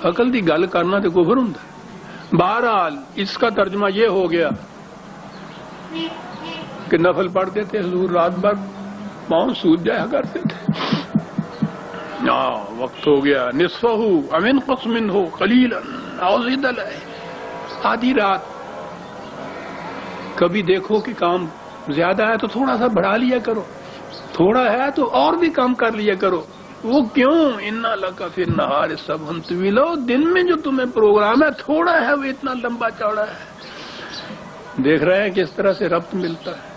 عقل کی گل کرنا تو کفر ہوندا ہے. بہرحال اس کا ترجمہ یہ ہو گیا کہ نفل پڑھتے تھے حضور رات بھر پاؤں سوج جایا کرتے تھے. وقت ہو گیا. نصفہ او انقص منہ قلیلا او زد علیہ. آدھی رات. کبھی دیکھو کہ کام زیادہ ہے تو تھوڑا سا بڑھا لیا کرو, تھوڑا ہے تو اور بھی کم کر لیا کرو. وہ کیوں؟ انا لک فی النہار سبحا طویلا. دن میں جو تمہیں پروگرام ہے تھوڑا ہے, وہ اتنا لمبا چوڑا ہے. دیکھ رہے ہیں کس طرح سے ربط ملتا ہے.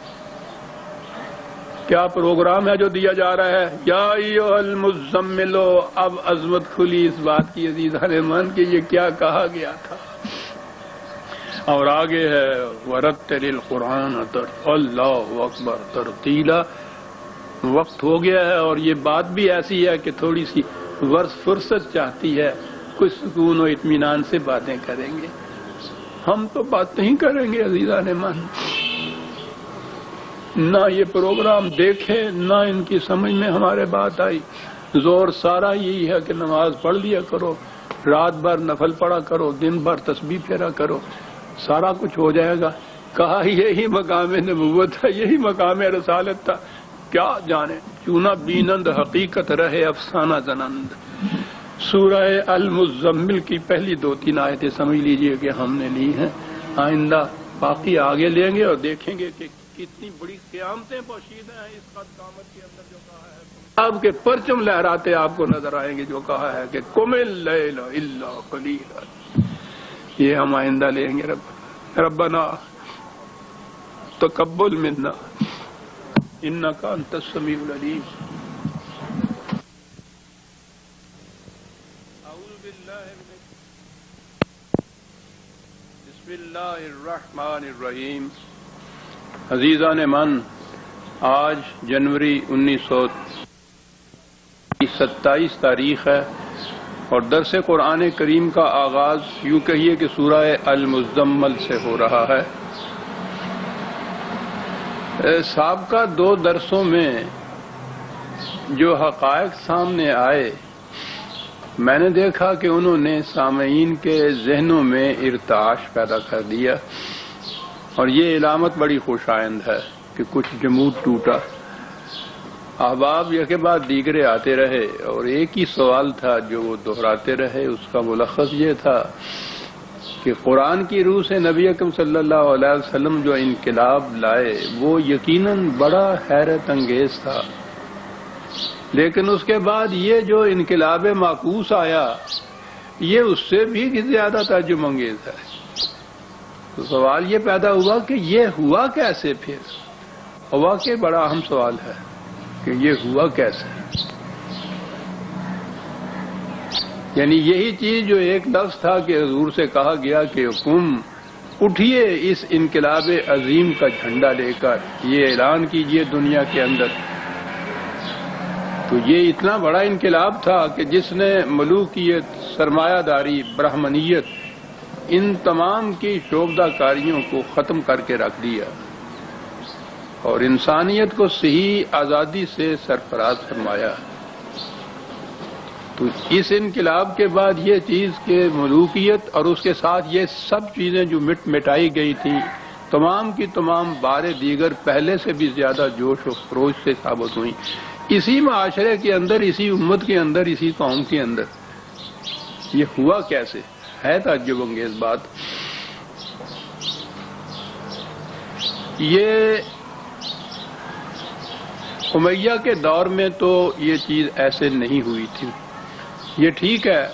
کیا پروگرام ہے جو دیا جا رہا ہے. یا ایھا المزمل. اب عظمت کھلی اس بات کی عزیزان من کہ یہ کیا کہا گیا تھا. اور آگے ہے ورتل القرآن اللہ اکبر ترتیلا. وقت ہو گیا ہے اور یہ بات بھی ایسی ہے کہ تھوڑی سی فرصت چاہتی ہے. کچھ سکون و اطمینان سے باتیں کریں گے. ہم تو بات نہیں کریں گے عزیزان من. نہ یہ پروگرام دیکھے نہ ان کی سمجھ میں ہمارے بات آئی. زور سارا یہی ہے کہ نماز پڑھ لیا کرو, رات بھر نفل پڑھا کرو, دن بھر تسبیح پھیرا کرو, سارا کچھ ہو جائے گا. کہا یہی مقام نبوت تھا, یہی مقام رسالت تھا. کیا جانے چونہ بینند حقیقت رہے افسانہ زنند. سورہ المزمل کی پہلی 2-3 آیتیں سمجھ لیجئے کہ ہم نے لی ہیں. آئندہ باقی آگے لیں گے اور دیکھیں گے کہ کتنی بڑی قیامتیں پوشیدہ ہیں اس قد قامت کے اندر. جو کہا ہے آپ کے پرچم لہراتے آپ کو نظر آئیں گے. جو کہا ہے کہ قم اللیل الا قلیلا. یہ ہم آئندہ لیں گے. ربنا تقبل منا انک انت السمیع العلیم. بسم اللہ الرحمن الرحیم. عزیزان من, آج جنوری 27 تاریخ ہے اور درس قرآن کریم کا آغاز یوں کہیے کہ سورہ المزمل سے ہو رہا ہے. سابقہ 2 درسوں میں جو حقائق سامنے آئے, میں نے دیکھا کہ انہوں نے سامعین کے ذہنوں میں ارتعاش پیدا کر دیا اور یہ علامت بڑی خوش آئند ہے کہ کچھ جمود ٹوٹا. احباب یک بعد دیگرے آتے رہے اور ایک ہی سوال تھا جو وہ دہراتے رہے. اس کا ملخص یہ تھا کہ قرآن کی روح سے نبی اکرم صلی اللہ علیہ وسلم جو انقلاب لائے وہ یقیناً بڑا حیرت انگیز تھا, لیکن اس کے بعد یہ جو انقلاب معکوس آیا یہ اس سے بھی زیادہ تعجب انگیز ہے. تو سوال یہ پیدا ہوا کہ یہ ہوا کیسے. پھر واقعی بڑا اہم سوال ہے کہ یہ ہوا کیسے. یعنی یہی چیز جو ایک لفظ تھا کہ حضور سے کہا گیا کہ قم, اٹھیے اس انقلاب عظیم کا جھنڈا لے کر, یہ اعلان کیجئے دنیا کے اندر. تو یہ اتنا بڑا انقلاب تھا کہ جس نے ملوکیت, سرمایہ داری, برہمنیت, ان تمام کی شعبدہ کاریوں کو ختم کر کے رکھ دیا اور انسانیت کو صحیح آزادی سے سرفراز فرمایا. تو اس انقلاب کے بعد یہ چیز کہ ملوکیت اور اس کے ساتھ یہ سب چیزیں جو مٹائی گئی تھی تمام کی تمام بار دیگر پہلے سے بھی زیادہ جوش و خروش سے ثابت ہوئیں. اسی معاشرے کے اندر, اسی امت کے اندر, اسی قوم کے اندر. یہ ہوا کیسے ہے تعجب انگیز بات. یہ امیہ کے دور میں تو یہ چیز ایسے نہیں ہوئی تھی. یہ ٹھیک ہے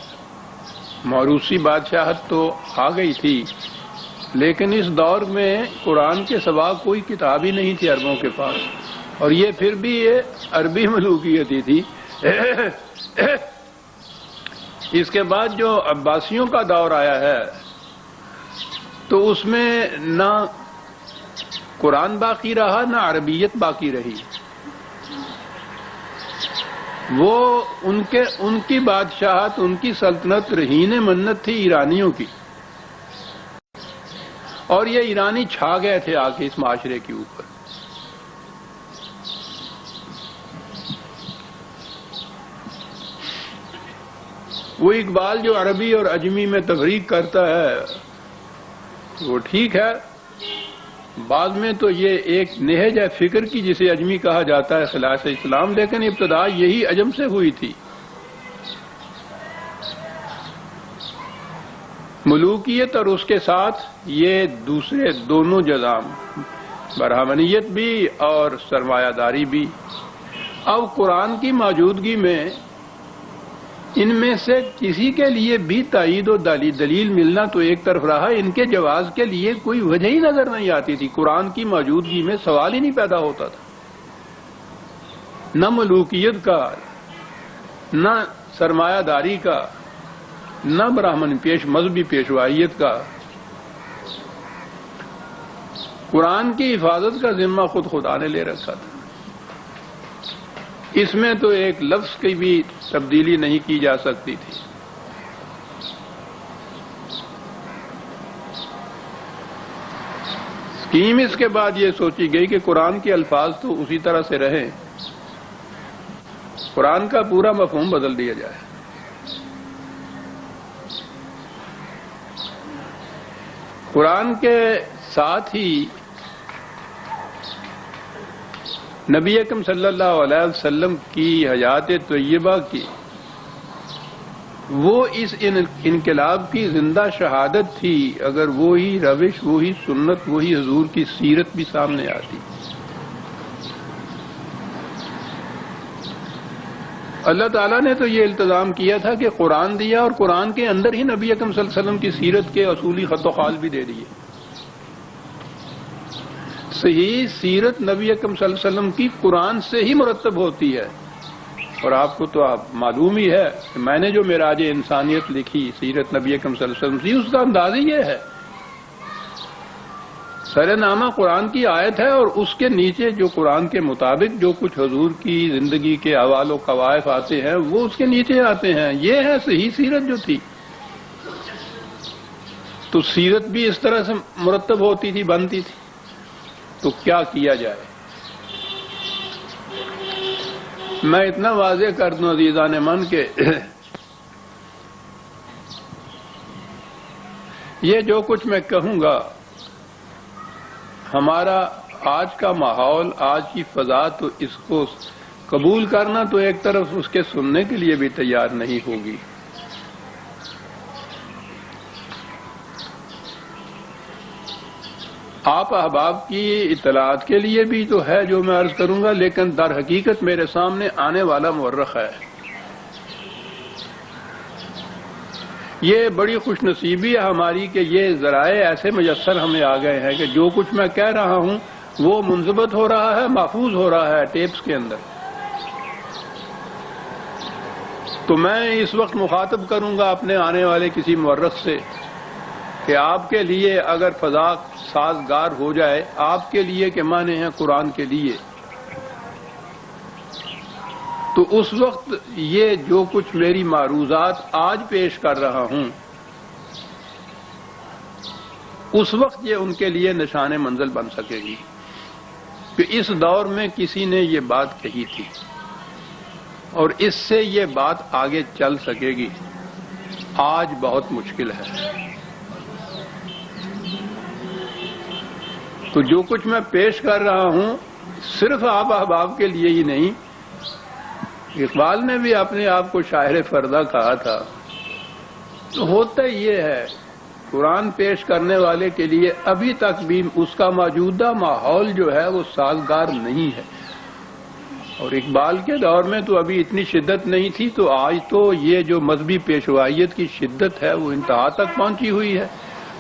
موروثی بادشاہت تو آ گئی تھی, لیکن اس دور میں قرآن کے سوا کوئی کتاب ہی نہیں تھی عربوں کے پاس, اور یہ پھر بھی یہ عربی ملوکیت ہی تھی. اس کے بعد جو عباسیوں کا دور آیا ہے تو اس میں نہ قرآن باقی رہا نہ عربیت باقی رہی. وہ ان کی بادشاہت, ان کی سلطنت رہین منت تھی ایرانیوں کی, اور یہ ایرانی چھا گئے تھے آ کے اس معاشرے کے اوپر. وہ اقبال جو عربی اور عجمی میں تفریق کرتا ہے وہ ٹھیک ہے, بعد میں تو یہ ایک نہج ہے فکر کی جسے عجمی کہا جاتا ہے خلاص اسلام، لیکن ابتدا یہی عجم سے ہوئی تھی۔ ملوکیت اور اس کے ساتھ یہ دوسرے دونوں جذام، برہمنیت بھی اور سرمایہ داری بھی۔ اب قرآن کی موجودگی میں ان میں سے کسی کے لیے بھی تائید و دلیل ملنا تو ایک طرف رہا، ان کے جواز کے لیے کوئی وجہ ہی نظر نہیں آتی تھی۔ قرآن کی موجودگی میں سوال ہی نہیں پیدا ہوتا تھا، نہ ملوکیت کا، نہ سرمایہ داری کا، نہ براہمن مذہبی پیشوائیت کا۔ قرآن کی حفاظت کا ذمہ خود خدا نے لے رکھا تھا، اس میں تو ایک لفظ کی بھی تبدیلی نہیں کی جا سکتی تھی۔ اسکیم اس کے بعد یہ سوچی گئی کہ قرآن کے الفاظ تو اسی طرح سے رہیں، قرآن کا پورا مفہوم بدل دیا جائے۔ قرآن کے ساتھ ہی نبی اکرم صلی اللہ علیہ وسلم کی حیات طیبہ کی وہ اس انقلاب کی زندہ شہادت تھی۔ اگر وہی روش، وہی سنت، وہی حضور کی سیرت بھی سامنے آتی۔ اللہ تعالیٰ نے تو یہ التزام کیا تھا کہ قرآن دیا اور قرآن کے اندر ہی نبی اکرم صلی اللہ علیہ وسلم کی سیرت کے اصولی خط و خال بھی دے دیے۔ صحیح سیرت نبی اکرم صلی اللہ علیہ وسلم کی قرآن سے ہی مرتب ہوتی ہے، اور آپ کو تو معلوم ہی ہے کہ میں نے جو معراج انسانیت لکھی سیرت نبی اکرم صلی اللہ علیہ وسلم کی، اس کا انداز ہی یہ ہے، سر نامہ قرآن کی آیت ہے اور اس کے نیچے جو قرآن کے مطابق جو کچھ حضور کی زندگی کے احوال و قوائف آتے ہیں وہ اس کے نیچے آتے ہیں۔ یہ ہے صحیح سیرت جو تھی۔ تو سیرت بھی اس طرح سے مرتب ہوتی تھی، بنتی تھی، تو کیا کیا جائے؟ میں اتنا واضح کر دوں عزیزان من کہ یہ جو کچھ میں کہوں گا، ہمارا آج کا ماحول، آج کی فضا تو اس کو قبول کرنا تو ایک طرف اس کے سننے کے لیے بھی تیار نہیں ہوگی۔ آپ احباب کی اطلاعات کے لیے بھی تو ہے جو میں عرض کروں گا، لیکن در حقیقت میرے سامنے آنے والا مورخ ہے۔ یہ بڑی خوش نصیبی ہے ہماری کہ یہ ذرائع ایسے میسر ہمیں آ گئے ہیں کہ جو کچھ میں کہہ رہا ہوں وہ منضبط ہو رہا ہے، محفوظ ہو رہا ہے ٹیپس کے اندر۔ تو میں اس وقت مخاطب کروں گا اپنے آنے والے کسی مورخ سے کہ آپ کے لیے اگر فضا سازگار ہو جائے، آپ کے لیے کہ مانے ہیں قرآن کے لیے، تو اس وقت یہ جو کچھ میری معروضات آج پیش کر رہا ہوں، اس وقت یہ ان کے لیے نشان منزل بن سکے گی کہ اس دور میں کسی نے یہ بات کہی تھی اور اس سے یہ بات آگے چل سکے گی۔ آج بہت مشکل ہے۔ تو جو کچھ میں پیش کر رہا ہوں صرف آپ احباب کے لیے ہی نہیں، اقبال نے بھی اپنے آپ کو شاعر فردہ کہا تھا، تو ہوتا یہ ہے قرآن پیش کرنے والے کے لیے ابھی تک بھی اس کا موجودہ ماحول جو ہے وہ سازگار نہیں ہے، اور اقبال کے دور میں تو ابھی اتنی شدت نہیں تھی، تو آج تو یہ جو مذہبی پیشوائیت کی شدت ہے وہ انتہا تک پہنچی ہوئی ہے،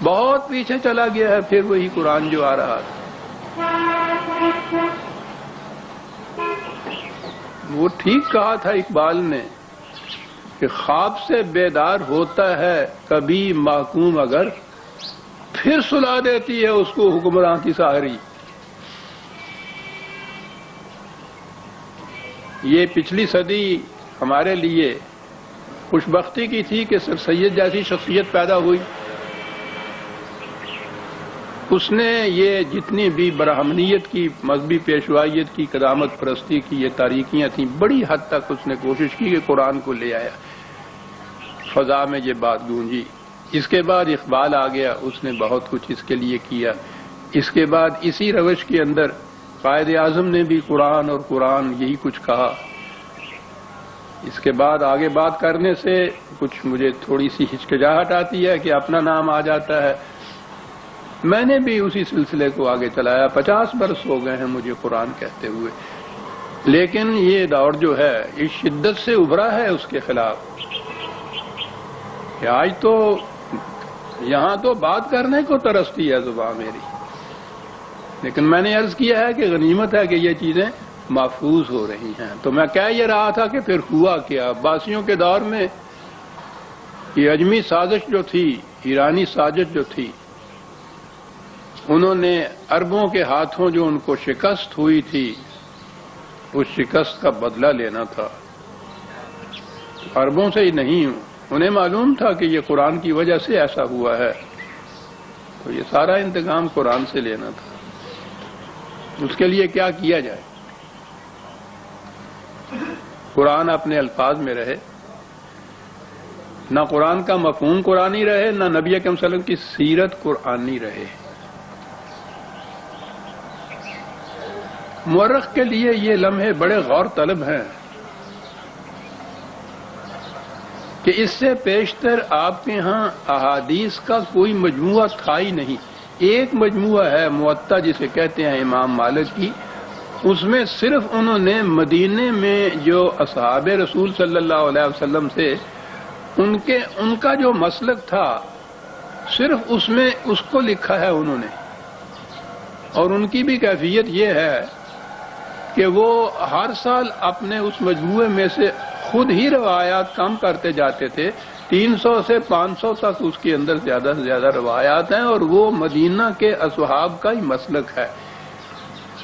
بہت پیچھے چلا گیا ہے پھر وہی قرآن جو آ رہا تھا۔ وہ ٹھیک کہا تھا اقبال نے کہ خواب سے بیدار ہوتا ہے کبھی محکوم اگر، پھر سلا دیتی ہے اس کو حکمراں کی ساحری۔ یہ پچھلی صدی ہمارے لیے خوش بختی کی تھی کہ سر سید جیسی شخصیت پیدا ہوئی، اس نے یہ جتنی بھی برہمنیت کی، مذہبی پیشوائیت کی، قدامت پرستی کی یہ تاریکیاں تھیں، بڑی حد تک اس نے کوشش کی کہ قرآن کو لے آیا، فضا میں یہ بات گونجی۔ اس کے بعد اقبال آ گیا، اس نے بہت کچھ اس کے لیے کیا، اس کے بعد اسی روش کے اندر قائد اعظم نے بھی قرآن اور قرآن یہی کچھ کہا. اس کے بعد آگے بات کرنے سے کچھ مجھے تھوڑی سی ہچکچاہٹ آتی ہے کہ اپنا نام آ جاتا ہے. میں نے بھی اسی سلسلے کو آگے چلایا. 50 برس ہو گئے ہیں مجھے قرآن کہتے ہوئے، لیکن یہ دور جو ہے اس شدت سے ابھرا ہے اس کے خلاف کہ آج تو یہاں تو بات کرنے کو ترستی ہے زبان میری. لیکن میں نے عرض کیا ہے کہ غنیمت ہے کہ یہ چیزیں محفوظ ہو رہی ہیں. تو میں کہہ یہ رہا تھا کہ پھر ہوا کیا. عباسیوں کے دور میں یہ اجمی سازش جو تھی، ایرانی سازش جو تھی، انہوں نے عربوں کے ہاتھوں جو ان کو شکست ہوئی تھی اس شکست کا بدلہ لینا تھا. عربوں سے ہی نہیں ہوں، انہیں معلوم تھا کہ یہ قرآن کی وجہ سے ایسا ہوا ہے، تو یہ سارا انتقام قرآن سے لینا تھا. اس کے لیے کیا کیا جائے؟ قرآن اپنے الفاظ میں رہے، نہ قرآن کا مفہوم قرآنی رہے، نہ نبی اکرم صلی اللہ علیہ وسلم کی سیرت قرآنی رہے. مورخ کے لیے یہ لمحے بڑے غور طلب ہیں کہ اس سے پیشتر آپ کے ہاں احادیث کا کوئی مجموعہ تھا ہی نہیں. ایک مجموعہ ہے موطا جسے کہتے ہیں امام مالک کی، اس میں صرف انہوں نے مدینے میں جو اصحاب رسول صلی اللہ علیہ وسلم سے ان کا جو مسلک تھا صرف اس میں اس کو لکھا ہے انہوں نے. اور ان کی بھی کیفیت یہ ہے کہ وہ ہر سال اپنے اس مجموعے میں سے خود ہی روایات کم کرتے جاتے تھے. 300 سے 500 تک اس کے اندر زیادہ سے زیادہ روایات ہیں، اور وہ مدینہ کے اصحاب کا ہی مسلک ہے.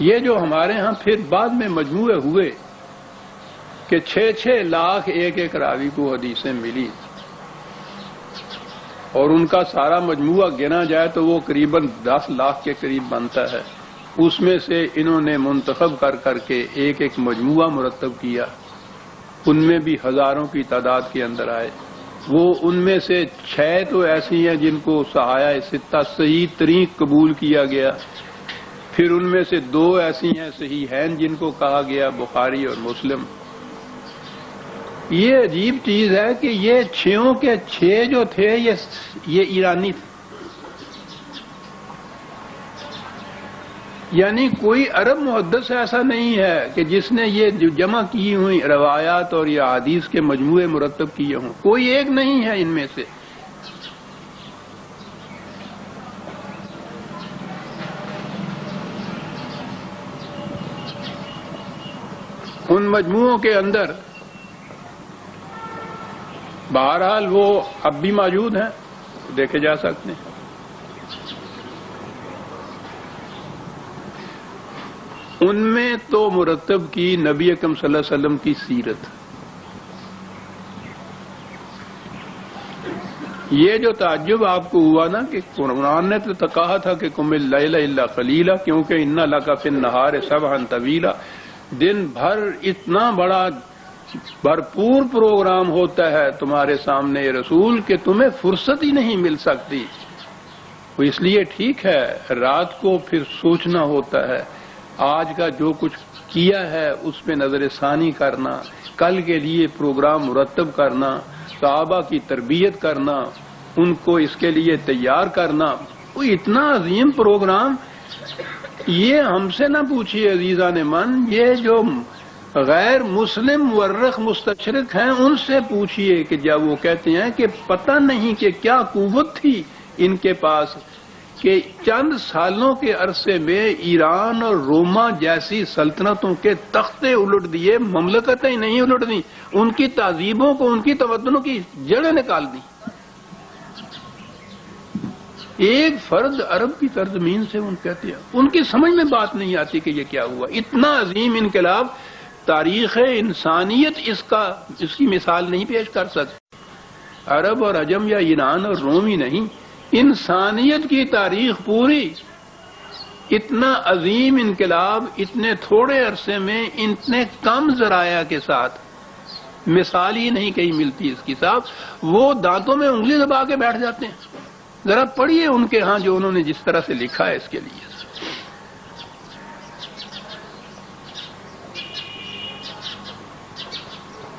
یہ جو ہمارے ہاں پھر بعد میں مجموعے ہوئے کہ 6-6 لاکھ ایک راوی کو حدیثیں ملی، اور ان کا سارا مجموعہ گنا جائے تو وہ قریباً 10 لاکھ کے قریب بنتا ہے. اس میں سے انہوں نے منتخب کر کے ایک مجموعہ مرتب کیا. ان میں بھی ہزاروں کی تعداد کے اندر آئے. وہ ان میں سے 6 تو ایسی ہیں جن کو صحاحہ ستہ صحیح ترین قبول کیا گیا. پھر ان میں سے 2 ایسی ہیں صحیحین جن کو کہا گیا، بخاری اور مسلم. یہ عجیب چیز ہے کہ یہ 6 کے 6 جو تھے یہ ایرانی تھے. یعنی کوئی عرب محدث ایسا نہیں ہے کہ جس نے یہ جو جمع کی ہوئی روایات اور یہ احادیث کے مجموعے مرتب کیے ہوں. کوئی ایک نہیں ہے ان میں سے. ان مجموعوں کے اندر بہرحال وہ اب بھی موجود ہیں، دیکھے جا سکتے ہیں. ان میں تو مرتب کی نبی اکرم صلی اللہ علیہ وسلم کی سیرت. یہ جو تعجب آپ کو ہوا نا کہ قرآن نے تو کہا تھا کہ قم اللیل الا قلیلا، کیونکہ ان لک فی النہار سبحا طویلا، دن بھر اتنا بڑا بھرپور پروگرام ہوتا ہے تمہارے سامنے رسول کہ تمہیں فرصت ہی نہیں مل سکتی. وہ اس لیے ٹھیک ہے رات کو پھر سوچنا ہوتا ہے، آج کا جو کچھ کیا ہے اس پہ نظر ثانی کرنا، کل کے لیے پروگرام مرتب کرنا، صحابہ کی تربیت کرنا، ان کو اس کے لیے تیار کرنا. وہ اتنا عظیم پروگرام یہ ہم سے نہ پوچھیے عزیزان من، یہ جو غیر مسلم مورخ مستشرق ہیں ان سے پوچھیے کہ جب وہ کہتے ہیں کہ پتہ نہیں کہ کیا قوت تھی ان کے پاس کہ چند سالوں کے عرصے میں ایران اور روما جیسی سلطنتوں کے تختے الٹ دیے، مملکتیں نہیں الٹ دی، ان کی تہذیبوں کو، ان کی تمدنوں کی جڑیں نکال دی. ایک فرد عرب کی سرزمین سے ان کہتے ہیں، ان کی سمجھ میں بات نہیں آتی کہ یہ کیا ہوا. اتنا عظیم انقلاب تاریخ انسانیت اس کی مثال نہیں پیش کر سکتی. عرب اور عجم یا ایران اور روم ہی نہیں، انسانیت کی تاریخ پوری اتنا عظیم انقلاب اتنے تھوڑے عرصے میں اتنے کم ذرائع کے ساتھ مثال ہی نہیں کہیں ملتی اس کی. صاحب وہ دانتوں میں انگلی دبا کے بیٹھ جاتے ہیں. ذرا پڑھیے ان کے ہاں جو انہوں نے جس طرح سے لکھا ہے اس کے لیے.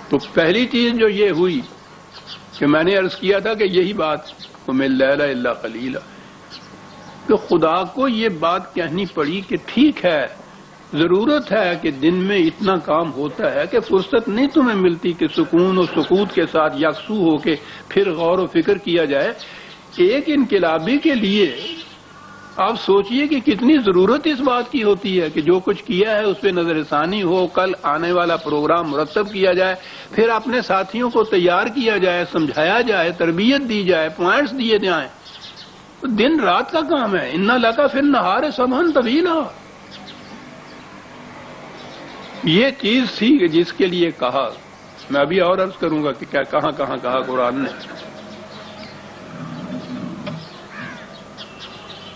تو پہلی چیز جو یہ ہوئی کہ میں نے عرض کیا تھا کہ یہی بات قم اللیل الا قلیلا، کہ خدا کو یہ بات کہنی پڑی کہ ٹھیک ہے، ضرورت ہے کہ دن میں اتنا کام ہوتا ہے کہ فرصت نہیں تمہیں ملتی کہ سکون و سکوت کے ساتھ یکسو ہو کے پھر غور و فکر کیا جائے۔ ایک انقلابی کے لیے آپ سوچئے کہ کتنی ضرورت اس بات کی ہوتی ہے کہ جو کچھ کیا ہے اس پہ نظر ثانی ہو، کل آنے والا پروگرام مرتب کیا جائے، پھر اپنے ساتھیوں کو تیار کیا جائے، سمجھایا جائے، تربیت دی جائے، پوائنٹس دیے جائیں۔ دن رات کا کام ہے، اِنَّ لَكَ فِي النَّهَارِ سَبْحًا طَوِيلًا۔ یہ چیز تھی کہ جس کے لیے کہا، میں ابھی اور عرض کروں گا کہ کیا کہاں کہاں کہا قرآن نے۔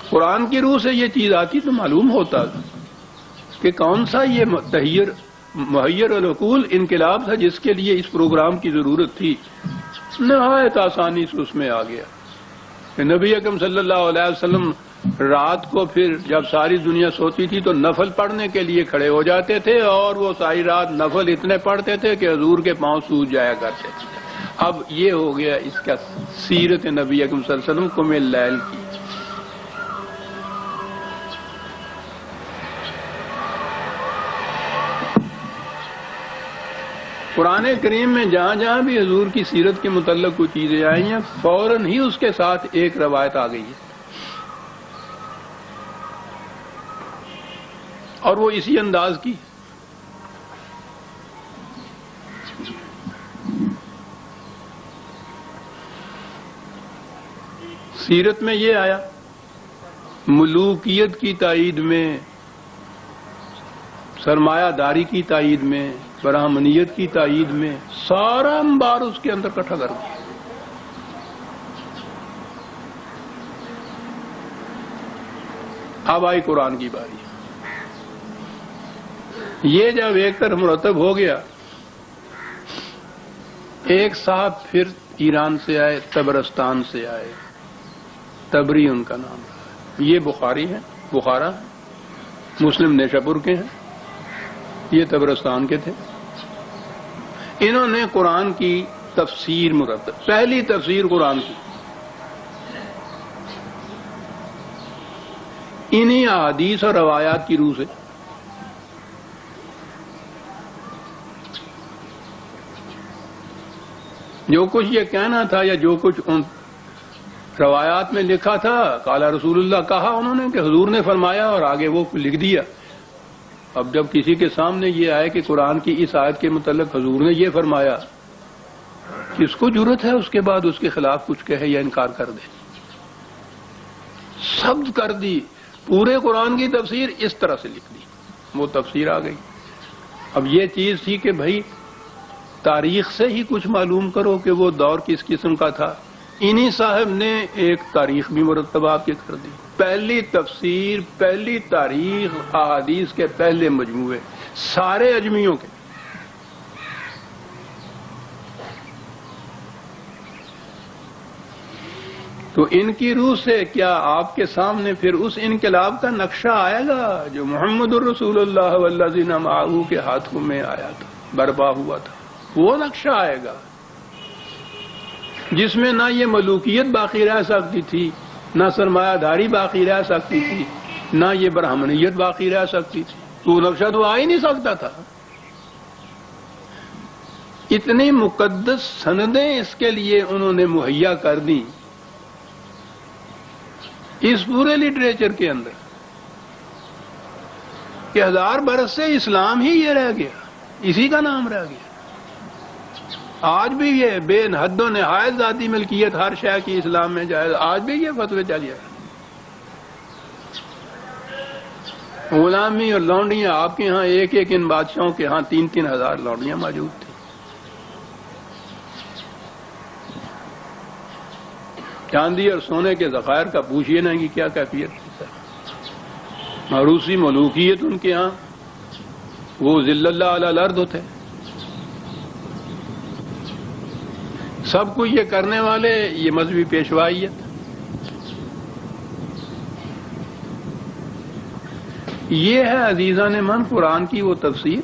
قرآن کی روح سے یہ چیز آتی تو معلوم ہوتا کہ کون سا یہ مہیر العقول انقلاب تھا جس کے لیے اس پروگرام کی ضرورت تھی۔ نہایت آسانی سے اس میں آ گیا کہ نبی اکرم صلی اللہ علیہ وسلم رات کو پھر جب ساری دنیا سوتی تھی تو نفل پڑھنے کے لیے کھڑے ہو جاتے تھے، اور وہ ساری رات نفل اتنے پڑھتے تھے کہ حضور کے پاؤں سوج جایا کرتے تھے۔ اب یہ ہو گیا اس کا سیرت نبی اکرم صلی اللہ علیہ وسلم قم اللیل کی۔ قرآن کریم میں جہاں جہاں بھی حضور کی سیرت کے متعلق کوئی چیزیں آئی ہیں فوراً ہی اس کے ساتھ ایک روایت آ گئی ہے، اور وہ اسی انداز کی۔ سیرت میں یہ آیا ملوکیت کی تائید میں، سرمایہ داری کی تائید میں، برہمنیت کی تائید میں، سارا انبار اس کے اندر اکٹھا کر دیا۔ اب آئی قرآن کی باری۔ یہ جب ایک طرف مرتب ہو گیا، ایک صاحب پھر ایران سے آئے، تبرستان سے آئے، تبری ان کا نام ہے، یہ بخاری ہیں، بخارا مسلم نیشاپور کے ہیں، یہ تبرستان کے تھے۔ انہوں نے قرآن کی تفسیر مرتب، پہلی تفسیر قرآن کی انہی احادیث اور روایات کی روح سے۔ جو کچھ یہ کہنا تھا یا جو کچھ ان روایات میں لکھا تھا، قال رسول اللہ کہا انہوں نے کہ حضور نے فرمایا، اور آگے وہ لکھ دیا۔ اب جب کسی کے سامنے یہ آئے کہ قرآن کی اس آیت کے متعلق حضور نے یہ فرمایا، کس کو جرت ہے اس کے بعد اس کے خلاف کچھ کہے یا انکار کر دے؟ سب کر دی، پورے قرآن کی تفسیر اس طرح سے لکھ دی، وہ تفسیر آ گئی۔ اب یہ چیز تھی کہ بھائی تاریخ سے ہی کچھ معلوم کرو کہ وہ دور کس قسم کا تھا۔ انہی صاحب نے ایک تاریخ بھی مرتب آپ کی کر دی، پہلی تفسیر، پہلی تاریخ، احادیث کے پہلے مجموعے سارے اجمیوں کے۔ تو ان کی روح سے کیا آپ کے سامنے پھر اس انقلاب کا نقشہ آئے گا جو محمد الرسول اللہ والذین معہ کے ہاتھوں میں آیا تھا، برپا ہوا تھا؟ وہ نقشہ آئے گا جس میں نہ یہ ملوکیت باقی رہ سکتی تھی، نہ سرمایہ داری باقی رہ سکتی تھی، نہ یہ برہمنیت باقی رہ سکتی تھی۔ تو نقشہ تو آ ہی نہیں سکتا تھا۔ اتنی مقدس سندیں اس کے لیے انہوں نے مہیا کر دیں اس پورے لٹریچر کے اندر کہ 1000 برس سے اسلام ہی یہ رہ گیا، اسی کا نام رہ گیا۔ آج بھی یہ بے حد و نہایت ذاتی ملکیت ہر شے کی اسلام میں جائز، آج بھی یہ فتوے چلے رہے۔ غلامی اور لونڈیاں آپ کے ہاں ایک ایک ان بادشاہوں کے ہاں 3-3 ہزار لونڈیاں موجود تھیں۔ چاندی اور سونے کے ذخائر کا پوچھئے نہیں کہ کیا کیفیت تھی۔ روسی ملوکیت ان کے ہاں، وہ ذل اللہ علی الارض ہوتے، سب کو یہ کرنے والے، یہ مذہبی پیشوائیت۔ یہ ہے عزیزان من قرآن کی وہ تفسیر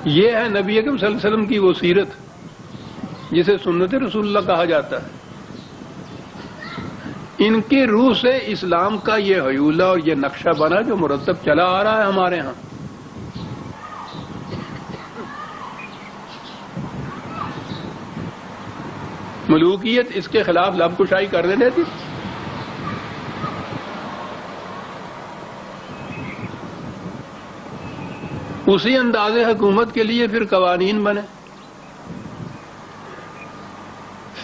یہ ہے نبی اکرم صلی اللہ علیہ وسلم کی وہ سیرت جسے سنت رسول اللہ کہا جاتا ہے. ان کی روح سے اسلام کا یہ حیولہ اور یہ نقشہ بنا جو مرتب چلا آ رہا ہے ہمارے ہاں. ملوکیت اس کے خلاف لب کشائی کرنے دیتی. اسی انداز حکومت کے لیے پھر قوانین بنے،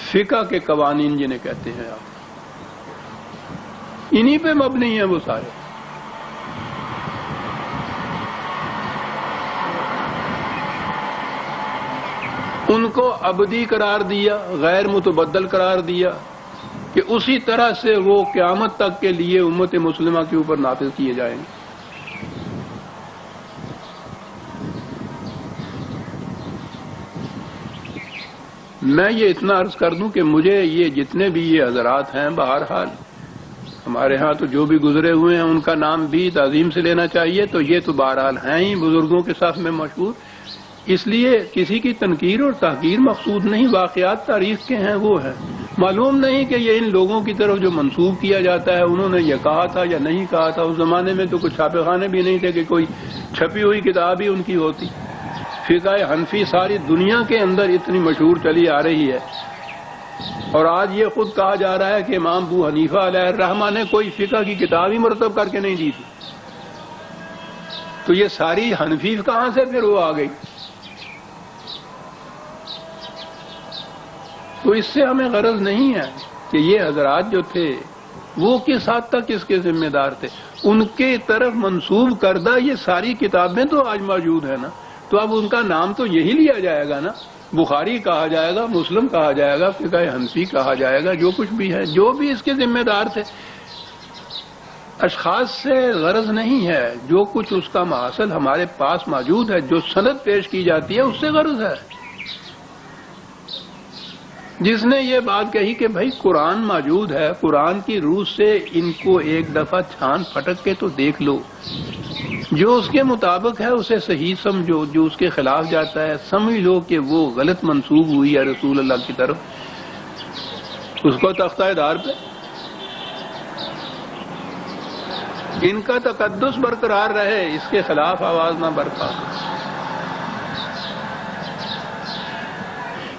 فقہ کے قوانین جنہیں کہتے ہیں آپ، انہی پہ مبنی ہیں وہ سارے. ان کو ابدی قرار دیا، غیر متبدل قرار دیا کہ اسی طرح سے وہ قیامت تک کے لیے امت مسلمہ کے اوپر نافذ کیے جائیں گے. میں یہ اتنا عرض کر دوں کہ مجھے یہ جتنے بھی یہ حضرات ہیں، بہرحال ہمارے ہاں تو جو بھی گزرے ہوئے ہیں ان کا نام بھی تعظیم سے لینا چاہیے، تو یہ تو بہرحال ہیں ہی بزرگوں کے ساتھ میں مشہور. اس لیے کسی کی تنقیر اور تحقیر مقصود نہیں، واقعات تاریخ کے ہیں وہ ہیں. معلوم نہیں کہ یہ ان لوگوں کی طرف جو منسوب کیا جاتا ہے انہوں نے یہ کہا تھا یا نہیں کہا تھا. اس زمانے میں تو کچھ چھاپے خانے بھی نہیں تھے کہ کوئی چھپی ہوئی کتاب ہی ان کی ہوتی. فقہ حنفی ساری دنیا کے اندر اتنی مشہور چلی آ رہی ہے، اور آج یہ خود کہا جا رہا ہے کہ امام ابو حنیفہ علیہ الرحمہ نے کوئی فقہ کی کتاب ہی مرتب کر کے نہیں دی تھی. تو یہ ساری حنفی کہاں سے پھر وہ آ گئی؟ تو اس سے ہمیں غرض نہیں ہے کہ یہ حضرات جو تھے وہ کس حد تک اس کے ذمہ دار تھے. ان کے طرف منسوب کردہ یہ ساری کتابیں تو آج موجود ہیں نا، تو اب ان کا نام تو یہی لیا جائے گا نا. بخاری کہا جائے گا، مسلم کہا جائے گا، فقہ حنفی کہا جائے گا، جو کچھ بھی ہے، جو بھی اس کے ذمہ دار تھے. اشخاص سے غرض نہیں ہے، جو کچھ اس کا محاصل ہمارے پاس موجود ہے، جو سند پیش کی جاتی ہے اس سے غرض ہے. جس نے یہ بات کہی کہ بھائی قرآن موجود ہے، قرآن کی روح سے ان کو ایک دفعہ چھان پھٹک کے تو دیکھ لو، جو اس کے مطابق ہے اسے صحیح سمجھو، جو اس کے خلاف جاتا ہے سمجھ لو کہ وہ غلط منسوب ہوئی ہے رسول اللہ کی طرف، اس کو تختہ دار پہ. ان کا تقدس برقرار رہے، اس کے خلاف آواز نہ برپا.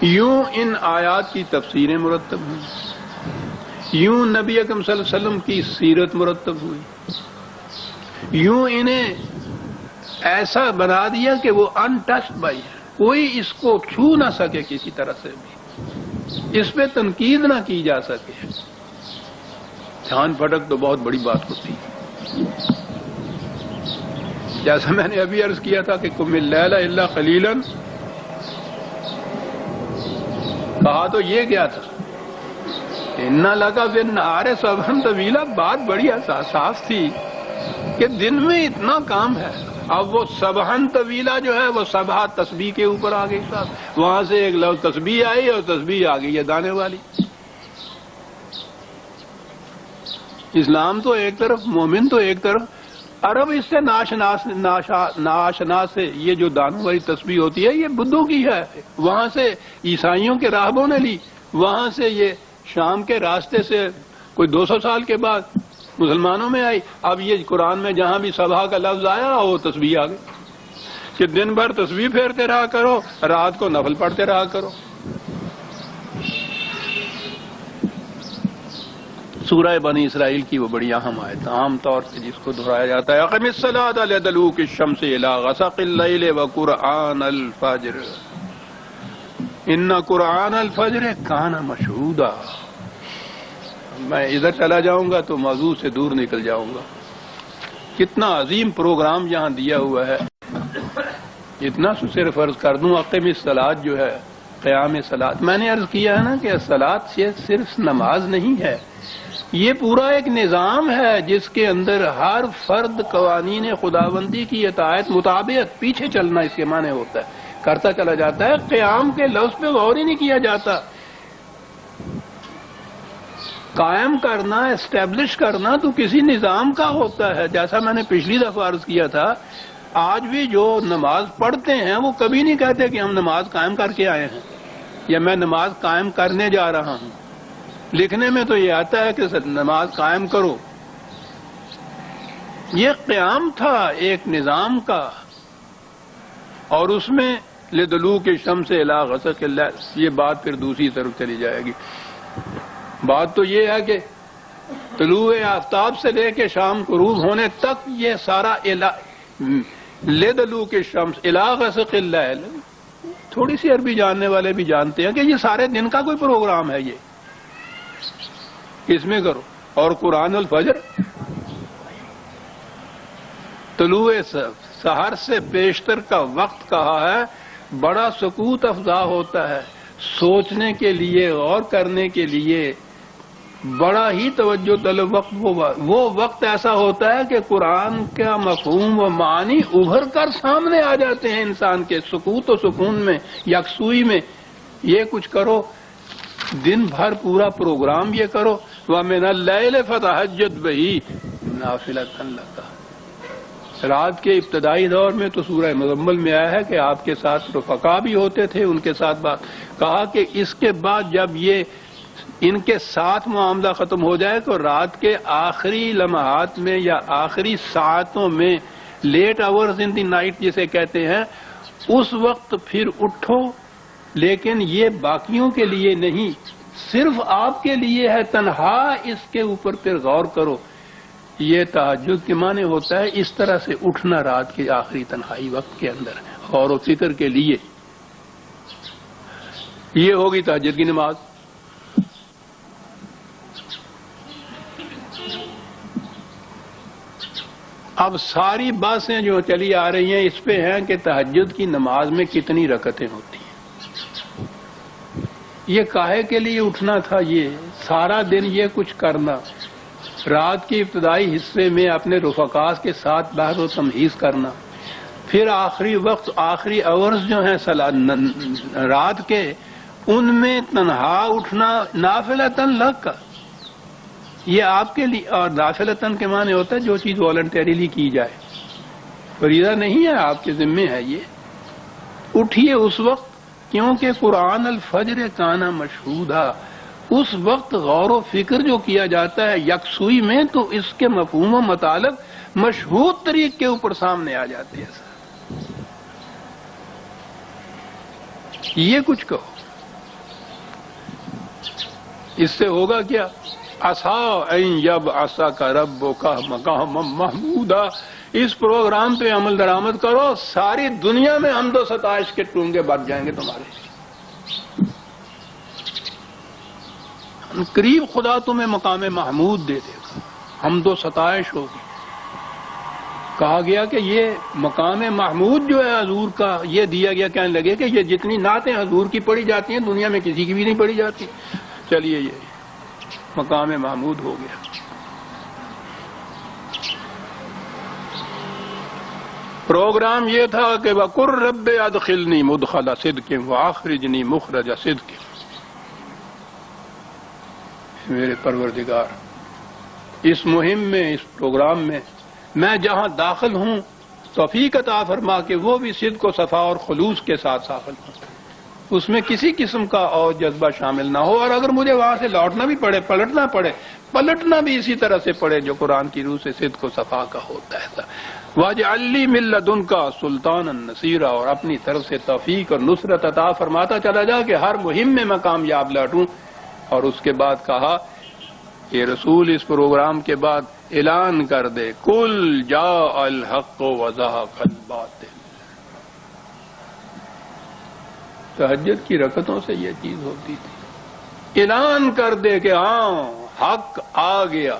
یوں ان آیات کی تفسیریں مرتب ہوئی، یوں نبی اکرم صلی اللہ علیہ وسلم کی سیرت مرتب ہوئی، یوں انہیں ایسا بنا دیا کہ وہ ان ٹچڈ بائی ہے، کوئی اس کو چھو نہ سکے کسی طرح سے بھی، اس پہ تنقید نہ کی جا سکے. چھان پھٹک تو بہت بڑی بات ہوتی ہے. جیسا میں نے ابھی عرض کیا تھا کہ قم اللیل الا قلیلا، کہا تو یہ کیا تھا ان لگا فی النہار سبحا طویلا، بات بڑی حساس تھی کہ دن میں اتنا کام ہے. اب وہ سبحن طویلا جو ہے وہ سبحہ تسبیح کے اوپر آ گئی صاحب، وہاں سے ایک لفظ تسبیح آئی اور تسبیح آ گئی ہے دانے والی. اسلام تو ایک طرف، مومن تو ایک طرف. عرب اس سے ناشنا سے یہ جو دانوں والی تسبیح ہوتی ہے یہ بدھوں کی ہے، وہاں سے عیسائیوں کے راہبوں نے لی، وہاں سے یہ شام کے راستے سے کوئی 200 سال کے بعد مسلمانوں میں آئی. اب یہ قرآن میں جہاں بھی سبحہ کا لفظ آیا وہ تسبیح آ گئی کہ دن بھر تسبیح پھیرتے رہا کرو، رات کو نفل پڑھتے رہا کرو. سورہ بنی اسرائیل کی وہ بڑی اہم آیت، عام طور سے جس کو دہرایا جاتا ہے اقم الصلاۃ لدلوک الشمس الی غسق اللیل وقرآن الفجر ان قرآن الفجر کان مشہودا. میں ادھر چلا جاؤں گا تو موضوع سے دور نکل جاؤں گا. کتنا عظیم پروگرام یہاں دیا ہوا ہے. اتنا صرف عرض کر دوں اقم الصلاۃ جو ہے قیام صلاۃ، میں نے عرض کیا ہے نا کہ صلاۃ صرف نماز نہیں ہے، یہ پورا ایک نظام ہے جس کے اندر ہر فرد قوانین خداوندی کی اطاعت مطابق پیچھے چلنا اس کے معنی ہوتا ہے، کرتا چلا جاتا ہے. قیام کے لفظ پہ غور ہی نہیں کیا جاتا. قائم کرنا، اسٹیبلش کرنا تو کسی نظام کا ہوتا ہے. جیسا میں نے پچھلی دفعہ عرض کیا تھا آج بھی جو نماز پڑھتے ہیں وہ کبھی نہیں کہتے کہ ہم نماز قائم کر کے آئے ہیں یا میں نماز قائم کرنے جا رہا ہوں. لکھنے میں تو یہ آتا ہے کہ نماز قائم کرو. یہ قیام تھا ایک نظام کا، اور اس میں لدلوک الشمس الی غسق اللیل. یہ بات پھر دوسری طرف چلی جائے گی. بات تو یہ ہے کہ طلوع آفتاب سے لے کے شام غروب ہونے تک یہ سارا لدلوک الشمس الی غسق اللیل. تھوڑی سی عربی جاننے والے بھی جانتے ہیں کہ یہ سارے دن کا کوئی پروگرام ہے. یہ اس میں کرو. اور قرآن الفجر طلوع سحر سے بیشتر کا وقت کہا ہے. بڑا سکوت افزا ہوتا ہے، سوچنے کے لیے، غور کرنے کے لیے بڑا ہی توجہ طلب وقت. وہ وقت ایسا ہوتا ہے کہ قرآن کا مفہوم و معنی ابھر کر سامنے آ جاتے ہیں انسان کے. سکوت و سکون میں، یکسوئی میں. یہ کچھ کرو، دن بھر پورا پروگرام یہ کرو. وَمِنَ اللَّيْلِ فَتَهَجَّدْ بِهِ نَافِلَةً لَكَ. رات کے ابتدائی دور میں تو سورہ مزمل میں آیا ہے کہ آپ کے ساتھ رفقا بھی ہوتے تھے، ان کے ساتھ بات. کہا کہ اس کے بعد جب یہ ان کے ساتھ معاملہ ختم ہو جائے تو رات کے آخری لمحات میں یا آخری ساعتوں میں، late hours in the night جسے کہتے ہیں، اس وقت پھر اٹھو. لیکن یہ باقیوں کے لیے نہیں، صرف آپ کے لیے ہے. تنہا اس کے اوپر پھر غور کرو. یہ تہجد کے معنی ہوتا ہے اس طرح سے اٹھنا رات کے آخری تنہائی وقت کے اندر غور و فکر کے لیے. یہ ہوگی تہجد کی نماز. اب ساری باتیں جو چلی آ رہی ہیں اس پہ ہیں کہ تہجد کی نماز میں کتنی رکعتیں ہوتی ہیں. یہ کاہے کے لیے اٹھنا تھا؟ یہ سارا دن یہ کچھ کرنا، رات کے ابتدائی حصے میں اپنے رفقاء کے ساتھ بحث و تمہیز کرنا، پھر آخری وقت، آخری اورز جو ہیں رات کے، ان میں تنہا اٹھنا نافلۃً لک. یہ آپ کے لیے. اور نافلۃً کے معنی ہوتا ہے جو چیز والنٹریلی کی جائے، فریضہ نہیں ہے، آپ کے ذمے ہے. یہ اٹھیے اس وقت، کیونکہ قرآن الفجر کانا مشہودہ. اس وقت غور و فکر جو کیا جاتا ہے یکسوئی میں، تو اس کے مفہوم و مطالب مشہود طریق کے اوپر سامنے آ جاتے ہیں. یہ کچھ کہو، اس سے ہوگا کیا؟ عَسَىٰ أَن يَبْعَثَكَ رَبُّكَ مَقَامًا مَحْمُودًا. اس پروگرام پہ عمل درآمد کرو، ساری دنیا میں حمد و ستائش کے ٹونگے بچ جائیں گے تمہارے. قریب خدا تمہیں مقام محمود دے دے گا، حمد و ستائش ہوگی. کہا گیا کہ یہ مقام محمود جو ہے حضور کا، یہ دیا گیا. کہنے لگے کہ یہ جتنی نعتیں حضور کی پڑھی جاتی ہیں دنیا میں کسی کی بھی نہیں پڑھی جاتی. چلیے یہ مقام محمود ہو گیا. پروگرام یہ تھا کہ وَقُلْ رَبِّ أَدْخِلْنِي مُدْخَلَ صِدْقٍ وَأَخْرِجْنِي مُخْرَجَ صِدْقٍ. میرے پروردگار، اس مہم میں، اس پروگرام میں میں جہاں داخل ہوں توفیق عطا فرما کہ وہ بھی صدق و صفا اور خلوص کے ساتھ داخل ہوں، اس میں کسی قسم کا اور جذبہ شامل نہ ہو. اور اگر مجھے وہاں سے لوٹنا بھی پڑے، پلٹنا بھی اسی طرح سے پڑے جو قرآن کی روح سے صدق و صفا کا ہوتا ہے. وَاجْعَلْ لِي مِن لَّدُنْكَ سُلْطَانًا نَصِيرًا. اور اپنی طرف سے توفیق اور نصرت عطا فرماتا چلا جا کہ ہر مہم میں میں کامیاب لوٹوں. اور اس کے بعد کہا کہ رسول اس پروگرام کے بعد اعلان کر دے، قُلْ جَاءَ الْحَقُّ وَزَهَقَ الْبَاطِلُ. تہجد کی رکعتوں سے یہ چیز ہوتی تھی، اعلان کر دے کہ ہاں حق آ گیا،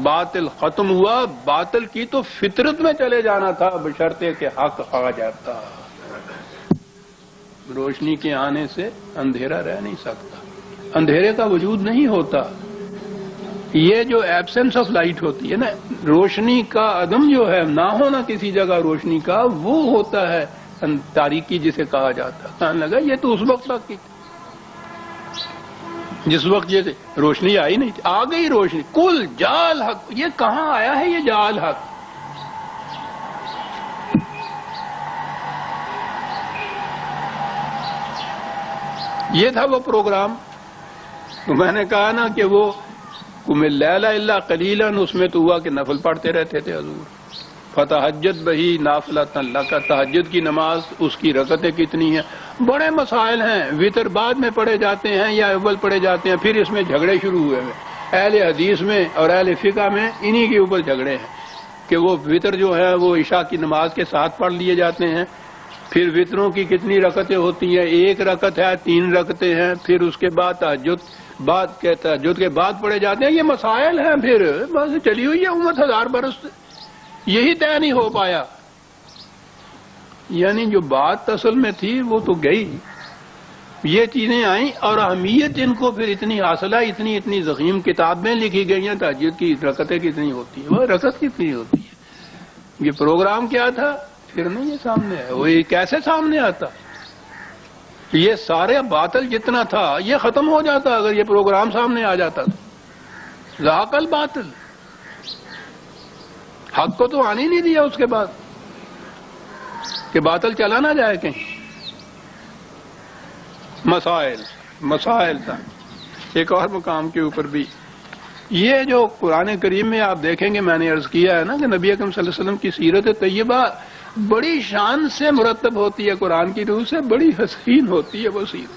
باطل ختم ہوا. باطل کی تو فطرت میں چلے جانا تھا بشرطے کہ حق آ جاتا. روشنی کے آنے سے اندھیرا رہ نہیں سکتا، اندھیرے کا وجود نہیں ہوتا. یہ جو ایبسنس آف لائٹ ہوتی ہے نا، روشنی کا عدم جو ہے، نہ ہونا کسی جگہ روشنی کا، وہ ہوتا ہے تاریکی جسے کہا جاتا. کہنے لگا یہ تو اس وقت تک کی، جس وقت یہ روشنی آئی نہیں تھی، آ گئی روشنی. قُلْ جَاءَ الْحَقُّ. یہ کہاں آیا ہے یہ جَاءَ الْحَقُّ؟ یہ تھا وہ پروگرام. تو میں نے کہا نا کہ وہ قم اللیل الا قلیلا، اس میں تو ہوا کہ نفل پڑھتے رہتے تھے حضور. فتہجد بہی نافلۃ لک، تہجد کی نماز اس کی رکعتیں کتنی ہیں. بڑے مسائل ہیں. وطر بعد میں پڑھے جاتے ہیں یا اول پڑھے جاتے ہیں، پھر اس میں جھگڑے شروع ہوئے ہیں اہل حدیث میں اور اہل فقہ میں. انہی کے اوپر جھگڑے ہیں کہ وہ وطر جو ہے وہ عشاء کی نماز کے ساتھ پڑھ لیے جاتے ہیں. پھر وطروں کی کتنی رکعتیں ہوتی ہیں؟ ایک رکعت ہے، 3 رکعتیں ہیں. پھر اس کے بعد تہجد کے بعد پڑھے جاتے ہیں. یہ مسائل ہیں. پھر بس چلی ہوئی ہے امت 1000 برس سے، یہی طے نہیں ہو پایا. یعنی جو بات اصل میں تھی وہ تو گئی. یہ چیزیں آئیں اور اہمیت ان کو پھر اتنی حاصل ہے. اتنی ضخیم کتابیں لکھی گئی ہیں تہجد کی رکعتیں کتنی ہوتی ہیں، وہ رکعت کتنی ہوتی ہے. یہ پروگرام کیا تھا پھر نہیں یہ سامنے ہے. وہ یہ کیسے سامنے آتا؟ یہ سارے باطل جتنا تھا یہ ختم ہو جاتا اگر یہ پروگرام سامنے آ جاتا. تو ذاق الباطل، حق کو تو آنے نہیں دیا اس کے بعد کہ باطل چلا نہ جائے کہیں. مسائل تھا. ایک اور مقام کے اوپر بھی یہ جو قرآن کریم میں آپ دیکھیں گے، میں نے عرض کیا ہے نا کہ نبی اکرم صلی اللہ علیہ وسلم کی سیرت طیبہ بڑی شان سے مرتب ہوتی ہے. قرآن کی روح سے بڑی حسین ہوتی ہے وہ سیرت.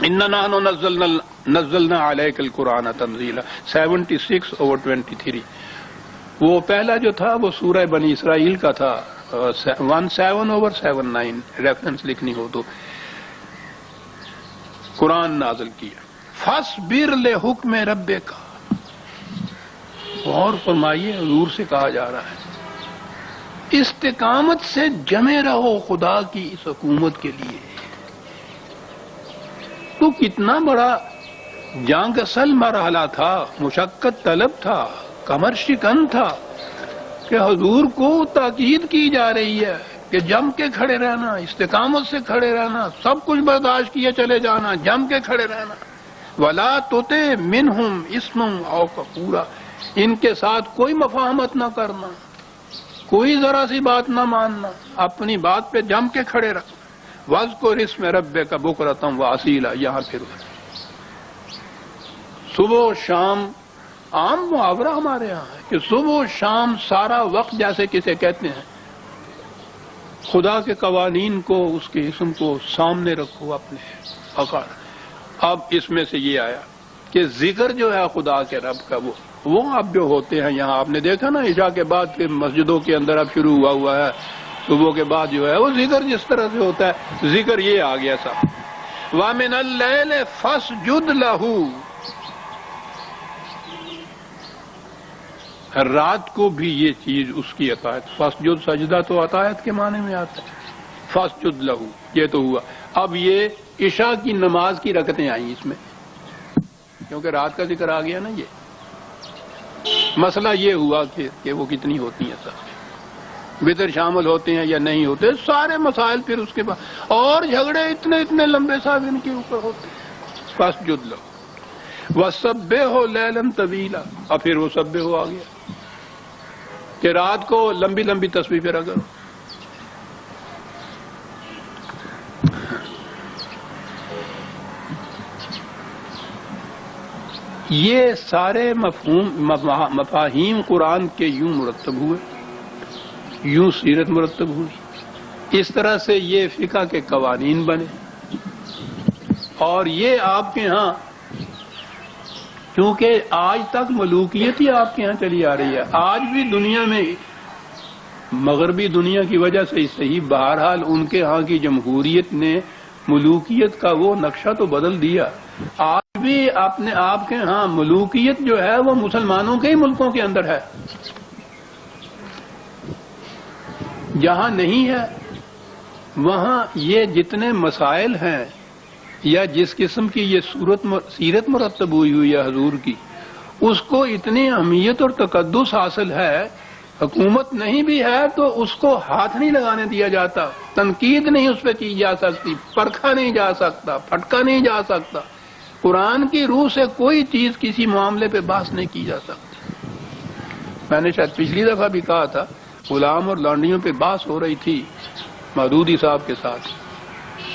اِنَّا نَحْنُ نَزَّلْنَا عَلَيْكَ الْقُرْآنَ تَنزِيلًا 76/23. وہ پہلا جو تھا وہ سورہ بنی اسرائیل کا تھا 17/79 ریفرنس لکھنی ہو تو. قرآن نازل کیا. فَاصْبِرْ لِحُکْمِ رَبِّکَ. اور فرمائیے حضور سے کہا جا رہا ہے استقامت سے جمے رہو خدا کی اس حکومت کے لیے. تو کتنا بڑا جنگ اصل مرحلہ تھا، مشقت طلب تھا، کمر شکن تھا کہ حضور کو تاکید کی جا رہی ہے کہ جم کے کھڑے رہنا، استقامت سے کھڑے رہنا، سب کچھ برداشت کیے چلے جانا، جم کے کھڑے رہنا. وَلَا تُطِعْ مِنْهُمْ اِثْمًا أَوْ كَفُورًا. ان کے ساتھ کوئی مفاہمت نہ کرنا، کوئی ذرا سی بات نہ ماننا، اپنی بات پہ جم کے کھڑے رکھنا. وَاذْكُرِ اسْمَ رَبِّكَ بُكْرَةً وَأَصِيلًا. یہاں پھر صبح و شام عام محاورہ ہمارے یہاں ہے کہ صبح و شام سارا وقت جیسے کسے کہتے ہیں خدا کے قوانین کو، اس کے اسم کو سامنے رکھو اپنے اقار. اب اس میں سے یہ آیا کہ ذکر جو ہے خدا کے رب کا وہ اب جو ہوتے ہیں یہاں آپ نے دیکھا نا عشاء کے بعد پھر مسجدوں کے اندر اب شروع ہوا ہے. صبح کے بعد جو ہے وہ ذکر جس طرح سے ہوتا ہے، ذکر یہ آ گیا صاحب. وَمِنَ اللَّيْلِ فَاسْجُدْ لَهُ. رات کو بھی یہ چیز اس کی اطاعت. فَاسْجُدْ سجدہ تو اطاعت کے معنی میں آتا ہے. فَاسْجُدْ لَهُ یہ تو ہوا. اب یہ عشاء کی نماز کی رکعتیں آئیں اس میں، کیونکہ رات کا ذکر آ گیا نا. یہ مسئلہ یہ ہوا کہ وہ کتنی ہوتی ہیں، سب وطر شامل ہوتے ہیں یا نہیں ہوتے، سارے مسائل پھر اس کے بعد اور جھگڑے اتنے لمبے صاحب ان کے اوپر ہوتے ہیں. فَاسْجُدْ لَهُ وَسَبِّحْهُ لَيْلًا طَوِيلًا. اور پھر وہ سبح آ گیا کہ رات کو لمبی لمبی تسبیح پھرا کرو. یہ سارے مفاہیم قرآن کے یوں مرتب ہوئے، یوں سیرت مرتب ہوئی. اس طرح سے یہ فقہ کے قوانین بنے. اور یہ آپ کے ہاں کیونکہ آج تک ملوکیت ہی آپ کے ہاں چلی آ رہی ہے. آج بھی دنیا میں مغربی دنیا کی وجہ سے صحیح، بہرحال ان کے ہاں کی جمہوریت نے ملوکیت کا وہ نقشہ تو بدل دیا. آج بھی اپنے آپ کے ہاں ملوکیت جو ہے وہ مسلمانوں کے ہی ملکوں کے اندر ہے. جہاں نہیں ہے وہاں یہ جتنے مسائل ہیں یا جس قسم کی یہ سیرت مرتب ہوئی ہے حضور کی، اس کو اتنی اہمیت اور تقدس حاصل ہے. حکومت نہیں بھی ہے تو اس کو ہاتھ نہیں لگانے دیا جاتا، تنقید نہیں اس پہ کی جا سکتی، پرکھا نہیں جا سکتا، پھٹکا نہیں جا سکتا. قرآن کی روح سے کوئی چیز کسی معاملے پہ بحث نہیں کی جا سکتی. میں نے شاید پچھلی دفعہ بھی کہا تھا، غلام اور لانڈیوں پہ بحث ہو رہی تھی مودودی صاحب کے ساتھ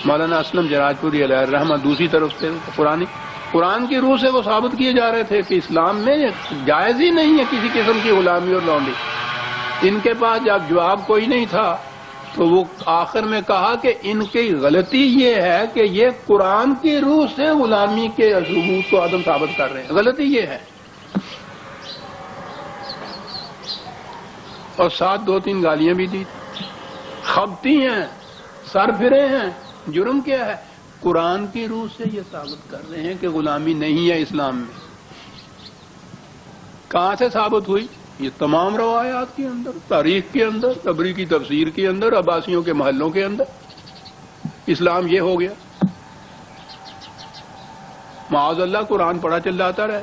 مولانا اسلم جراج پوری علیہ الرحمہ دوسری طرف سے قرآن کی روح سے وہ ثابت کیے جا رہے تھے کہ اسلام میں جائز ہی نہیں ہے کسی قسم کی غلامی اور لونڈی. ان کے پاس جب جواب کوئی نہیں تھا تو وہ آخر میں کہا کہ ان کی غلطی یہ ہے کہ یہ قرآن کی روح سے غلامی کے ثبوت کو عدم ثابت کر رہے ہیں. غلطی یہ ہے. اور ساتھ 2-3 گالیاں بھی دی. خبتی ہیں, سر پھرے ہیں. جرم کیا ہے؟ قرآن کی روح سے یہ ثابت کر رہے ہیں کہ غلامی نہیں ہے اسلام میں. کہاں سے ثابت ہوئی؟ یہ تمام روایات کے اندر, تاریخ کے اندر, طبری کی تفسیر کے اندر, عباسیوں کے محلوں کے اندر. اسلام یہ ہو گیا. معاذ اللہ قرآن پڑھا چل جاتا رہے.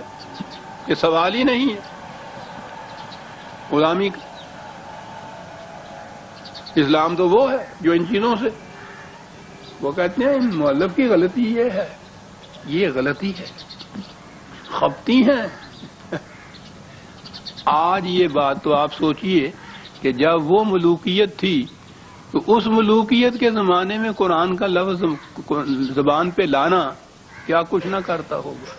یہ سوال ہی نہیں ہے غلامی کا. اسلام تو وہ ہے جو ان چیزوں سے, وہ کہتے ہیں مؤلف کی غلطی یہ ہے, یہ غلطی ہے. خبتی ہیں. آج یہ بات تو آپ سوچئے کہ جب وہ ملوکیت تھی تو اس ملوکیت کے زمانے میں قرآن کا لفظ زبان پہ لانا کیا کچھ نہ کرتا ہوگا.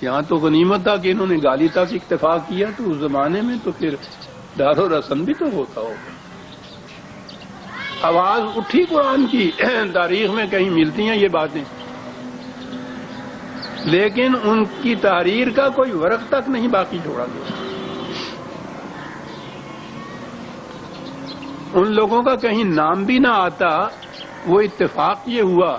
یہاں تو غنیمت تھا کہ انہوں نے گالی تک اکتفا کیا, تو اس زمانے میں تو پھر دار و رسم بھی تو ہوتا ہوگا. آواز اٹھی قرآن کی, تاریخ میں کہیں ملتی ہیں یہ باتیں, لیکن ان کی تحریر کا کوئی ورق تک نہیں باقی چھوڑا گیا. ان لوگوں کا کہیں نام بھی نہ آتا. وہ اتفاق یہ ہوا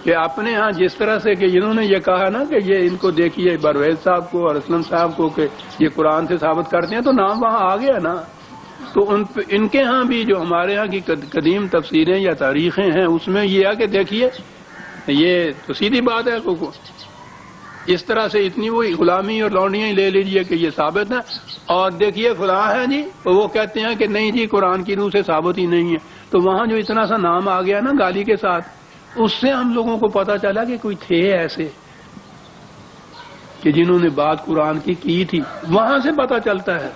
کہ اپنے ہاں جس طرح سے کہ انہوں نے یہ کہا نا کہ یہ ان کو دیکھیے برویز صاحب کو اور اسلم صاحب کو کہ یہ قرآن سے ثابت کرتے ہیں, تو نام وہاں آ گیا نا. تو ان کے ہاں بھی جو ہمارے ہاں کی قدیم تفسیریں یا تاریخیں ہیں اس میں یہ ہے کہ دیکھیے یہ تو سیدھی بات ہے, اس طرح سے اتنی وہی غلامی اور لونڈیاں لے لیجیے کہ یہ ثابت ہے, اور دیکھیے فلاں ہے جی وہ کہتے ہیں کہ نہیں جی قرآن کی روح سے ثابت ہی نہیں ہے. تو وہاں جو اتنا سا نام آ گیا نا گالی کے ساتھ, اس سے ہم لوگوں کو پتا چلا کہ کوئی تھے ایسے کہ جنہوں نے بات قرآن کی تھی. وہاں سے پتا چلتا ہے,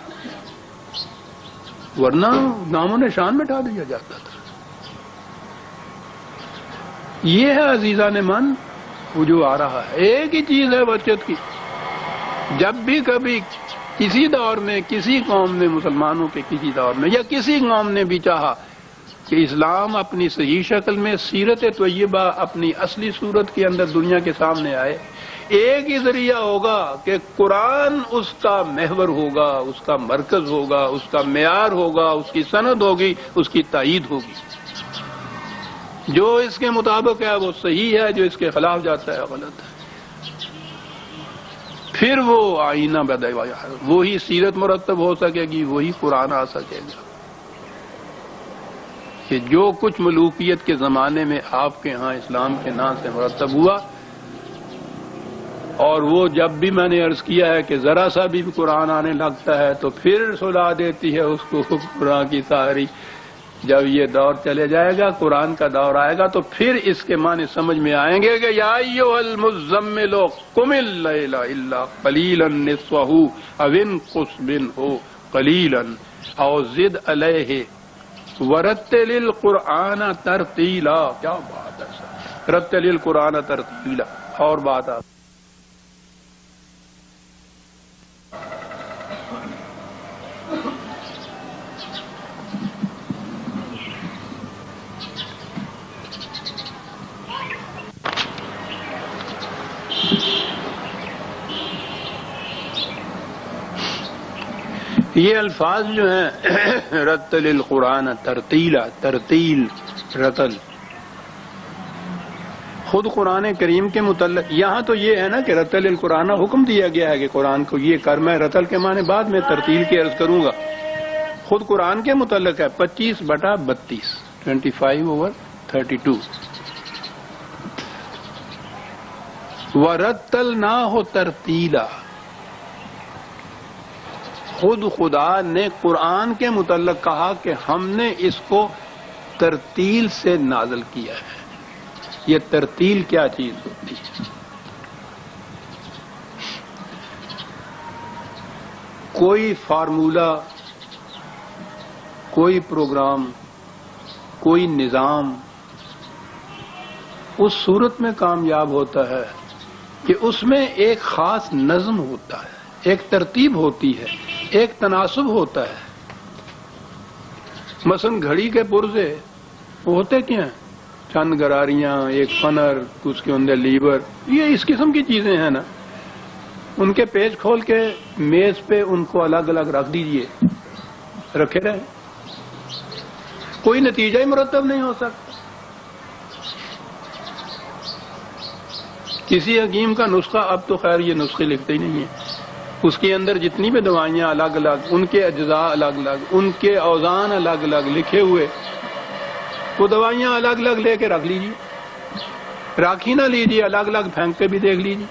ورنہ نام و نشان مٹا دیا جاتا تھا. یہ ہے عزیزان من وہ جو آ رہا ہے. ایک ہی چیز ہے بچت کی. جب بھی کبھی کسی دور میں کسی قوم نے, مسلمانوں کے کسی دور میں یا کسی قوم نے بھی چاہا کہ اسلام اپنی صحیح شکل میں سیرت طیبہ اپنی اصلی صورت کے اندر دنیا کے سامنے آئے, ایک ہی ذریعہ ہوگا کہ قرآن اس کا محور ہوگا, اس کا مرکز ہوگا, اس کا معیار ہوگا, اس کی سند ہوگی, اس کی تائید ہوگی. جو اس کے مطابق ہے وہ صحیح ہے, جو اس کے خلاف جاتا ہے غلط ہے. پھر وہ آئینہ وہی سیرت مرتب ہو سکے گی, وہی قرآن آ سکے گا. کہ جو کچھ ملوکیت کے زمانے میں آپ کے ہاں اسلام کے نام سے مرتب ہوا, اور وہ جب بھی میں نے عرض کیا ہے کہ ذرا سا بھی قرآن آنے لگتا ہے تو پھر سلا دیتی ہے اس کو قرآن کی ساری. جب یہ دور چلے جائے گا, قرآن کا دور آئے گا, تو پھر اس کے معنی سمجھ میں آئیں گے کہ یا ایھا المزمل قم اللیل الا قلیلا نصفہ او انقص منہ قلیلا او زد علیہ ورتل القرآن ترتیلا. کیا بات ہے, رتل القرآن ترتیلا. اور بات آپ یہ الفاظ جو ہیں رتل القرآن ترتیلا, ترتیل, رتل, خود قرآن کریم کے متعلق یہاں تو یہ ہے نا کہ رتل القرآن حکم دیا گیا ہے کہ قرآن کو یہ کر. میں رتل کے معنی بعد میں ترتیل کی عرض کروں گا. خود قرآن کے متعلق ہے 25/32, 25/32. وَرَتَّلْنَاهُ تَرْتِيلًا. خود خدا نے قرآن کے متعلق کہا کہ ہم نے اس کو ترتیل سے نازل کیا ہے. یہ ترتیل کیا چیز ہوتی ہے؟ کوئی فارمولہ, کوئی پروگرام کوئی نظام اس صورت میں کامیاب ہوتا ہے کہ اس میں ایک خاص نظم ہوتا ہے، ایک ترتیب ہوتی ہے، ایک تناسب ہوتا ہے۔ مثلا گھڑی کے پرزے وہ ہوتے کیا ہیں؟ چند گراریاں، ایک فنر، اس کے اندر لیور، یہ اس قسم کی چیزیں ہیں نا۔ ان کے پیچ کھول کے میز پہ ان کو الگ الگ رکھ دیجئے، رکھے رہے، کوئی نتیجہ ہی مرتب نہیں ہو سکتا۔ کسی حکیم کا نسخہ، اب تو خیر یہ نسخے لکھتے ہی نہیں ہیں، اس کے اندر جتنی بھی دوائیاں الگ الگ، ان کے اجزاء الگ الگ، ان کے اوزان الگ الگ لکھے ہوئے، وہ دوائیاں الگ الگ لے کے رکھ لیجیے، رکھ ہی نہ لیجیے، الگ الگ پھینک کے بھی دیکھ لیجیے،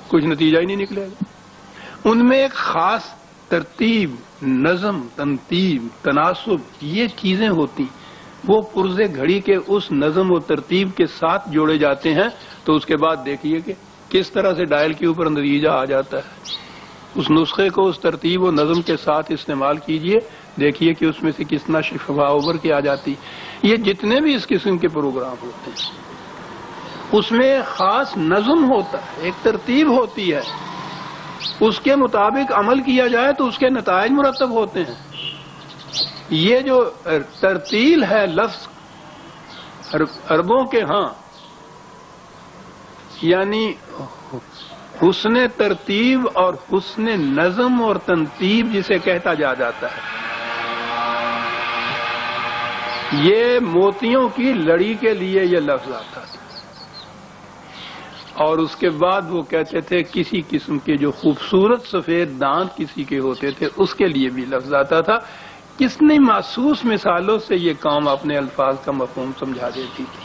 کچھ نتیجہ ہی نہیں نکلے گا۔ ان میں ایک خاص ترتیب، نظم، تنتیب، تناسب، یہ چیزیں ہوتی، وہ پرزے گھڑی کے اس نظم و ترتیب کے ساتھ جوڑے جاتے ہیں، تو اس کے بعد دیکھیے کہ کس طرح سے ڈائل کے اوپر نتیجہ آ جاتا ہے۔ اس نسخے کو اس ترتیب و نظم کے ساتھ استعمال کیجئے، دیکھیے کہ اس میں سے کتنا شفا ابھر کے آ جاتی۔ یہ جتنے بھی اس قسم کے پروگرام ہوتے ہیں اس میں خاص نظم ہوتا ہے، ایک ترتیب ہوتی ہے، اس کے مطابق عمل کیا جائے تو اس کے نتائج مرتب ہوتے ہیں۔ یہ جو ترتیل ہے لفظ عربوں کے ہاں، یعنی حسن ترتیب اور حسن نظم اور تنتیب جسے کہتا جاتا ہے، یہ موتیوں کی لڑی کے لیے یہ لفظ آتا تھا، اور اس کے بعد وہ کہتے تھے کسی قسم کے جو خوبصورت سفید دانت کسی کے ہوتے تھے اس کے لیے بھی لفظ آتا تھا۔ کتنی محسوس مثالوں سے یہ قوم اپنے الفاظ کا مفہوم سمجھا دیتی تھی۔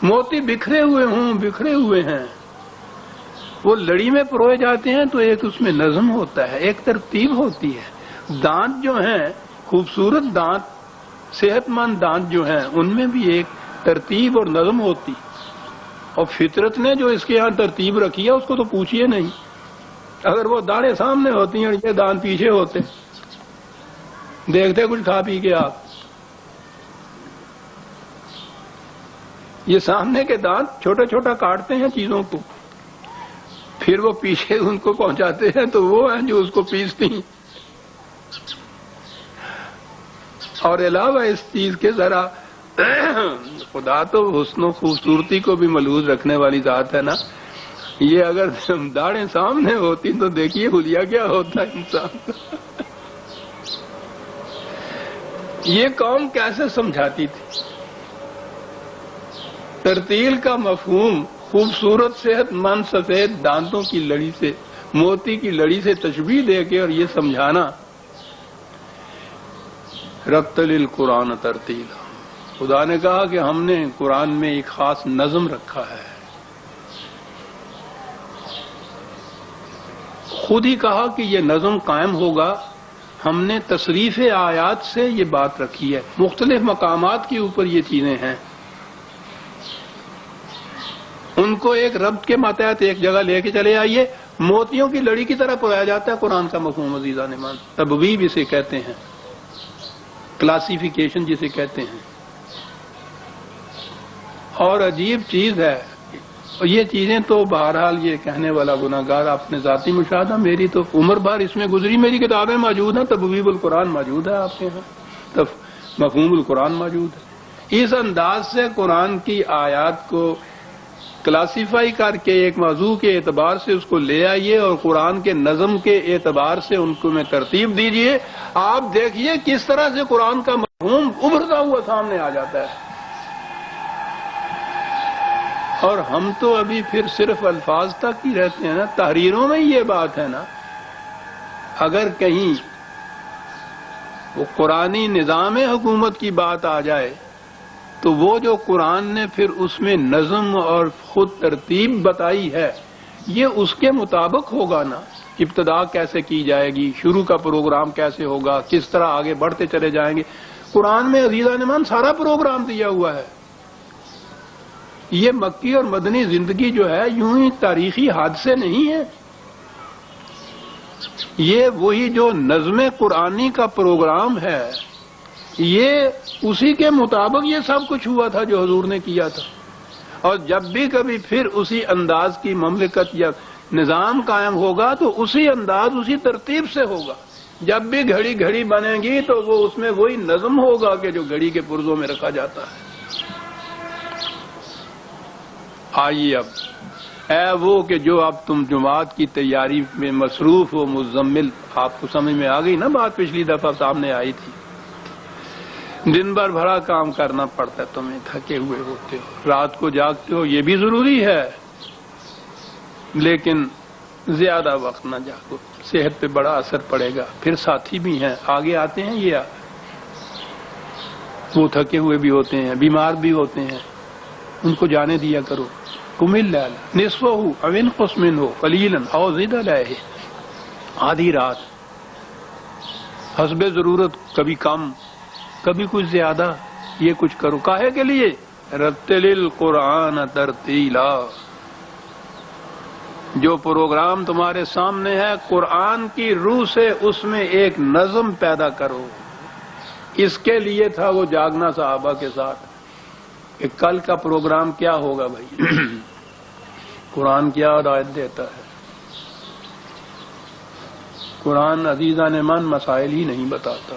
موتی بکھرے ہوئے ہوں، بکھرے ہوئے ہیں، وہ لڑی میں پروئے جاتے ہیں تو ایک اس میں نظم ہوتا ہے، ایک ترتیب ہوتی ہے۔ دانت جو ہیں، خوبصورت دانت، صحت مند دانت جو ہیں، ان میں بھی ایک ترتیب اور نظم ہوتی، اور فطرت نے جو اس کے یہاں ترتیب رکھی ہے اس کو تو پوچھئے نہیں۔ اگر وہ داڑھیں سامنے ہوتی ہیں اور یہ دانت پیچھے ہوتے، دیکھتے کچھ کھا پی کے آپ، یہ سامنے کے دانت چھوٹا چھوٹا کاٹتے ہیں چیزوں کو، پھر وہ پیچھے ان کو پہنچاتے ہیں تو وہ ہیں جو اس کو پیستی ہیں۔ اور علاوہ اس چیز کے ذرا خدا تو حسن و خوبصورتی کو بھی ملحوظ رکھنے والی ذات ہے نا، یہ اگر داڑھیں سامنے ہوتی تو دیکھیے حلیہ کیا ہوتا ہے انسان کا۔ یہ قوم کیسے سمجھاتی تھی ترتیل کا مفہوم؟ خوبصورت صحت مند سفید دانتوں کی لڑی سے، موتی کی لڑی سے تشبیہ دے کے اور یہ سمجھانا، رتل القرآن ترتیلا۔ خدا نے کہا کہ ہم نے قرآن میں ایک خاص نظم رکھا ہے، خود ہی کہا کہ یہ نظم قائم ہوگا۔ ہم نے تصریف آیات سے یہ بات رکھی ہے، مختلف مقامات کے اوپر یہ چیزیں ہیں، ان کو ایک ربط کے ماتحت ایک جگہ لے کے چلے آئیے۔ موتیوں کی لڑی کی طرح پڑھایا جاتا ہے قرآن کا مفہوم عزیزان ایمان، تبویب اسے کہتے ہیں، کلاسیفیکیشن جسے کہتے ہیں۔ اور عجیب چیز ہے، یہ چیزیں تو بہرحال یہ کہنے والا گناہگار اپنے ذاتی مشاہدہ، میری تو عمر بھر اس میں گزری، میری کتابیں موجود ہیں، تبویب القرآن موجود ہے آپ کے ہاں، مفہوم القرآن موجود ہے۔ اس انداز سے قرآن کی آیات کو کلاسیفائی کر کے ایک موضوع کے اعتبار سے اس کو لے آئیے اور قرآن کے نظم کے اعتبار سے ان کو میں ترتیب دیجئے، آپ دیکھیے کس طرح سے قرآن کا مفہوم ابھرتا ہوا سامنے آ جاتا ہے۔ اور ہم تو ابھی پھر صرف الفاظ تک ہی رہتے ہیں نا، تحریروں میں یہ بات ہے نا، اگر کہیں وہ قرآنی نظام حکومت کی بات آ جائے تو وہ جو قرآن نے پھر اس میں نظم اور خود ترتیب بتائی ہے یہ اس کے مطابق ہوگا نا، ابتدا کیسے کی جائے گی، شروع کا پروگرام کیسے ہوگا، کس طرح آگے بڑھتے چلے جائیں گے۔ قرآن میں عزیزان ایمان سارا پروگرام دیا ہوا ہے۔ یہ مکی اور مدنی زندگی جو ہے یوں ہی تاریخی حادثے نہیں ہیں، یہ وہی جو نظم قرآنی کا پروگرام ہے، یہ اسی کے مطابق یہ سب کچھ ہوا تھا جو حضور نے کیا تھا، اور جب بھی کبھی پھر اسی انداز کی مملکت یا نظام قائم ہوگا تو اسی انداز اسی ترتیب سے ہوگا. جب بھی گھڑی گھڑی بنے گی تو وہ اس میں وہی نظم ہوگا کہ جو گھڑی کے پرزوں میں رکھا جاتا ہے. آئیے اب اے وہ کہ جو اب تم جماعت کی تیاری میں مصروف ہو مزمل، آپ کو سمجھ میں آ گئی نا بات پچھلی دفعہ سامنے آئی تھی. دن بھر بڑا کام کرنا پڑتا ہے، تمہیں تھکے ہوئے ہوتے ہو، رات کو جاگتے ہو، یہ بھی ضروری ہے، لیکن زیادہ وقت نہ جاگو، صحت پہ بڑا اثر پڑے گا. پھر ساتھی بھی ہیں آگے آتے ہیں، یہ وہ تھکے ہوئے بھی ہوتے ہیں، بیمار بھی ہوتے ہیں، ان کو جانے دیا کرو. قم اللیل نصفہ او انقص منہ قلیلا او زد علیہ، آدھی رات حسب ضرورت، کبھی کم کبھی کچھ زیادہ، یہ کچھ کرو. کاہے کے لیے؟ رتل القرآن ترتیلا، جو پروگرام تمہارے سامنے ہے قرآن کی روح سے اس میں ایک نظم پیدا کرو. اس کے لیے تھا وہ جاگنا صحابہ کے ساتھ کہ کل کا پروگرام کیا ہوگا. بھائی قرآن کیا ہدایت دیتا ہے؟ قرآن عزیزان من مسائل ہی نہیں بتاتا،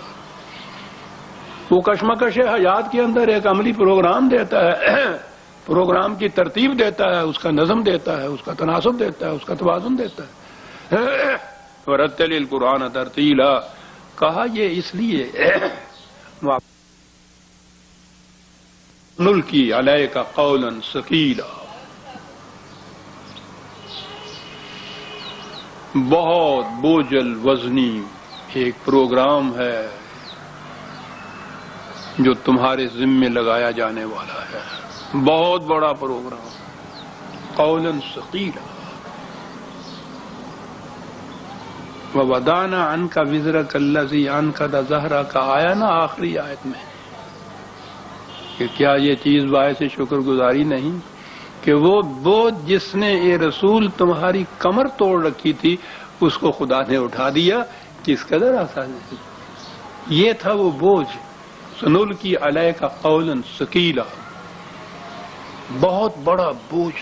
وہ کشمکش حیات کے اندر ایک عملی پروگرام دیتا ہے، پروگرام کی ترتیب دیتا ہے، اس کا نظم دیتا ہے، اس کا تناسب دیتا ہے، اس کا توازن دیتا ہے. ورتل القرآن ترتیلا کہا یہ اس لیے نلقی علیک قولا ثقیلا، بہت بوجھل وزنی ایک پروگرام ہے جو تمہارے ذمے لگایا جانے والا ہے، بہت بڑا پروگرام. قولا ثقیلا ووضعنا عنک وزرک الذی انقض ظہرک، آیا نا آخری آیت میں کہ کیا یہ چیز باعث شکر گزاری نہیں کہ وہ بوجھ جس نے یہ رسول تمہاری کمر توڑ رکھی تھی اس کو خدا نے اٹھا دیا. کس قدر آسان ہے، یہ تھا وہ بوجھ. سنلقی علیک قولا ثقیلا، بہت بڑا بوجھ،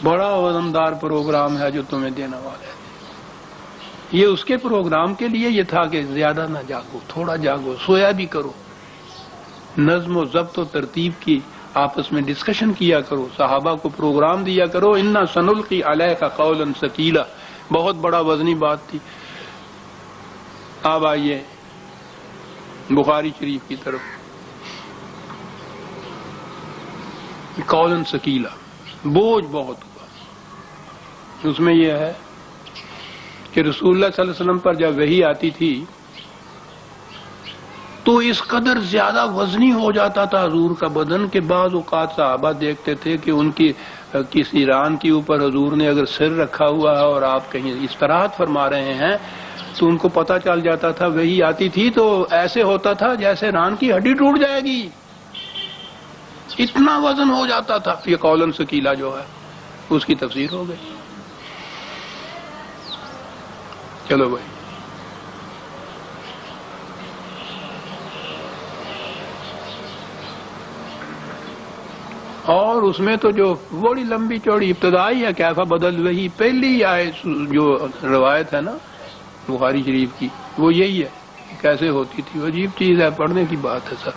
بڑا وزندار پروگرام ہے جو تمہیں دینے والا ہے. یہ اس کے پروگرام کے لیے یہ تھا کہ زیادہ نہ جاگو، تھوڑا جاگو، سویا بھی کرو، نظم و ضبط و ترتیب کی آپس میں ڈسکشن کیا کرو، صحابہ کو پروگرام دیا کرو. انا سنلقی علیک قولا ثقیلا، بہت بڑا وزنی بات تھی. اب آئیے بخاری شریف کی طرف. قولا ثقیلا، بوجھ بہت ہوا. اس میں یہ ہے کہ رسول اللہ صلی اللہ علیہ وسلم پر جب وحی آتی تھی تو اس قدر زیادہ وزنی ہو جاتا تھا حضور کا بدن کہ بعض اوقات صحابہ دیکھتے تھے کہ ان کی کسی ران کے اوپر حضور نے اگر سر رکھا ہوا ہے اور آپ کہیں استراحت فرما رہے ہیں تو ان کو پتہ چل جاتا تھا. وہی آتی تھی تو ایسے ہوتا تھا جیسے ران کی ہڈی ٹوٹ جائے گی، اتنا وزن ہو جاتا تھا. یہ قولا ثقیلا جو ہے اس کی تفسیر ہو گئی. چلو بھائی، اور اس میں تو جو بڑی لمبی چوڑی ابتدائی ہے کیفا بدل وہی پہلی آیت جو روایت ہے نا بخاری شریف کی وہ یہی ہے کیسے ہوتی تھی. عجیب چیز ہے، پڑھنے کی بات ہے سر.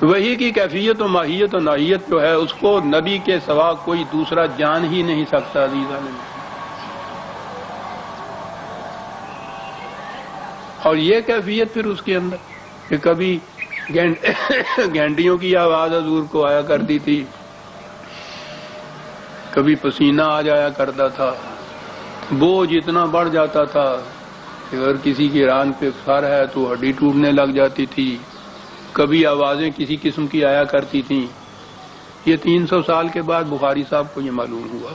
وہی کی کیفیت و ماہیت و نوعیت جو ہے اس کو نبی کے سوا کوئی دوسرا جان ہی نہیں سکتا. عزیزاں نے اور یہ کیفیت پھر اس کے اندر کہ کبھی گھنٹیوں کی آواز حضور کو آیا کرتی تھی، کبھی پسینہ آ جایا کرتا تھا، بوجھ اتنا بڑھ جاتا تھا کہ اگر کسی کی ران پہ سر ہے تو ہڈی ٹوٹنے لگ جاتی تھی، کبھی آوازیں کسی قسم کی آیا کرتی تھیں. یہ 300 سال کے بعد بخاری صاحب کو یہ معلوم ہوا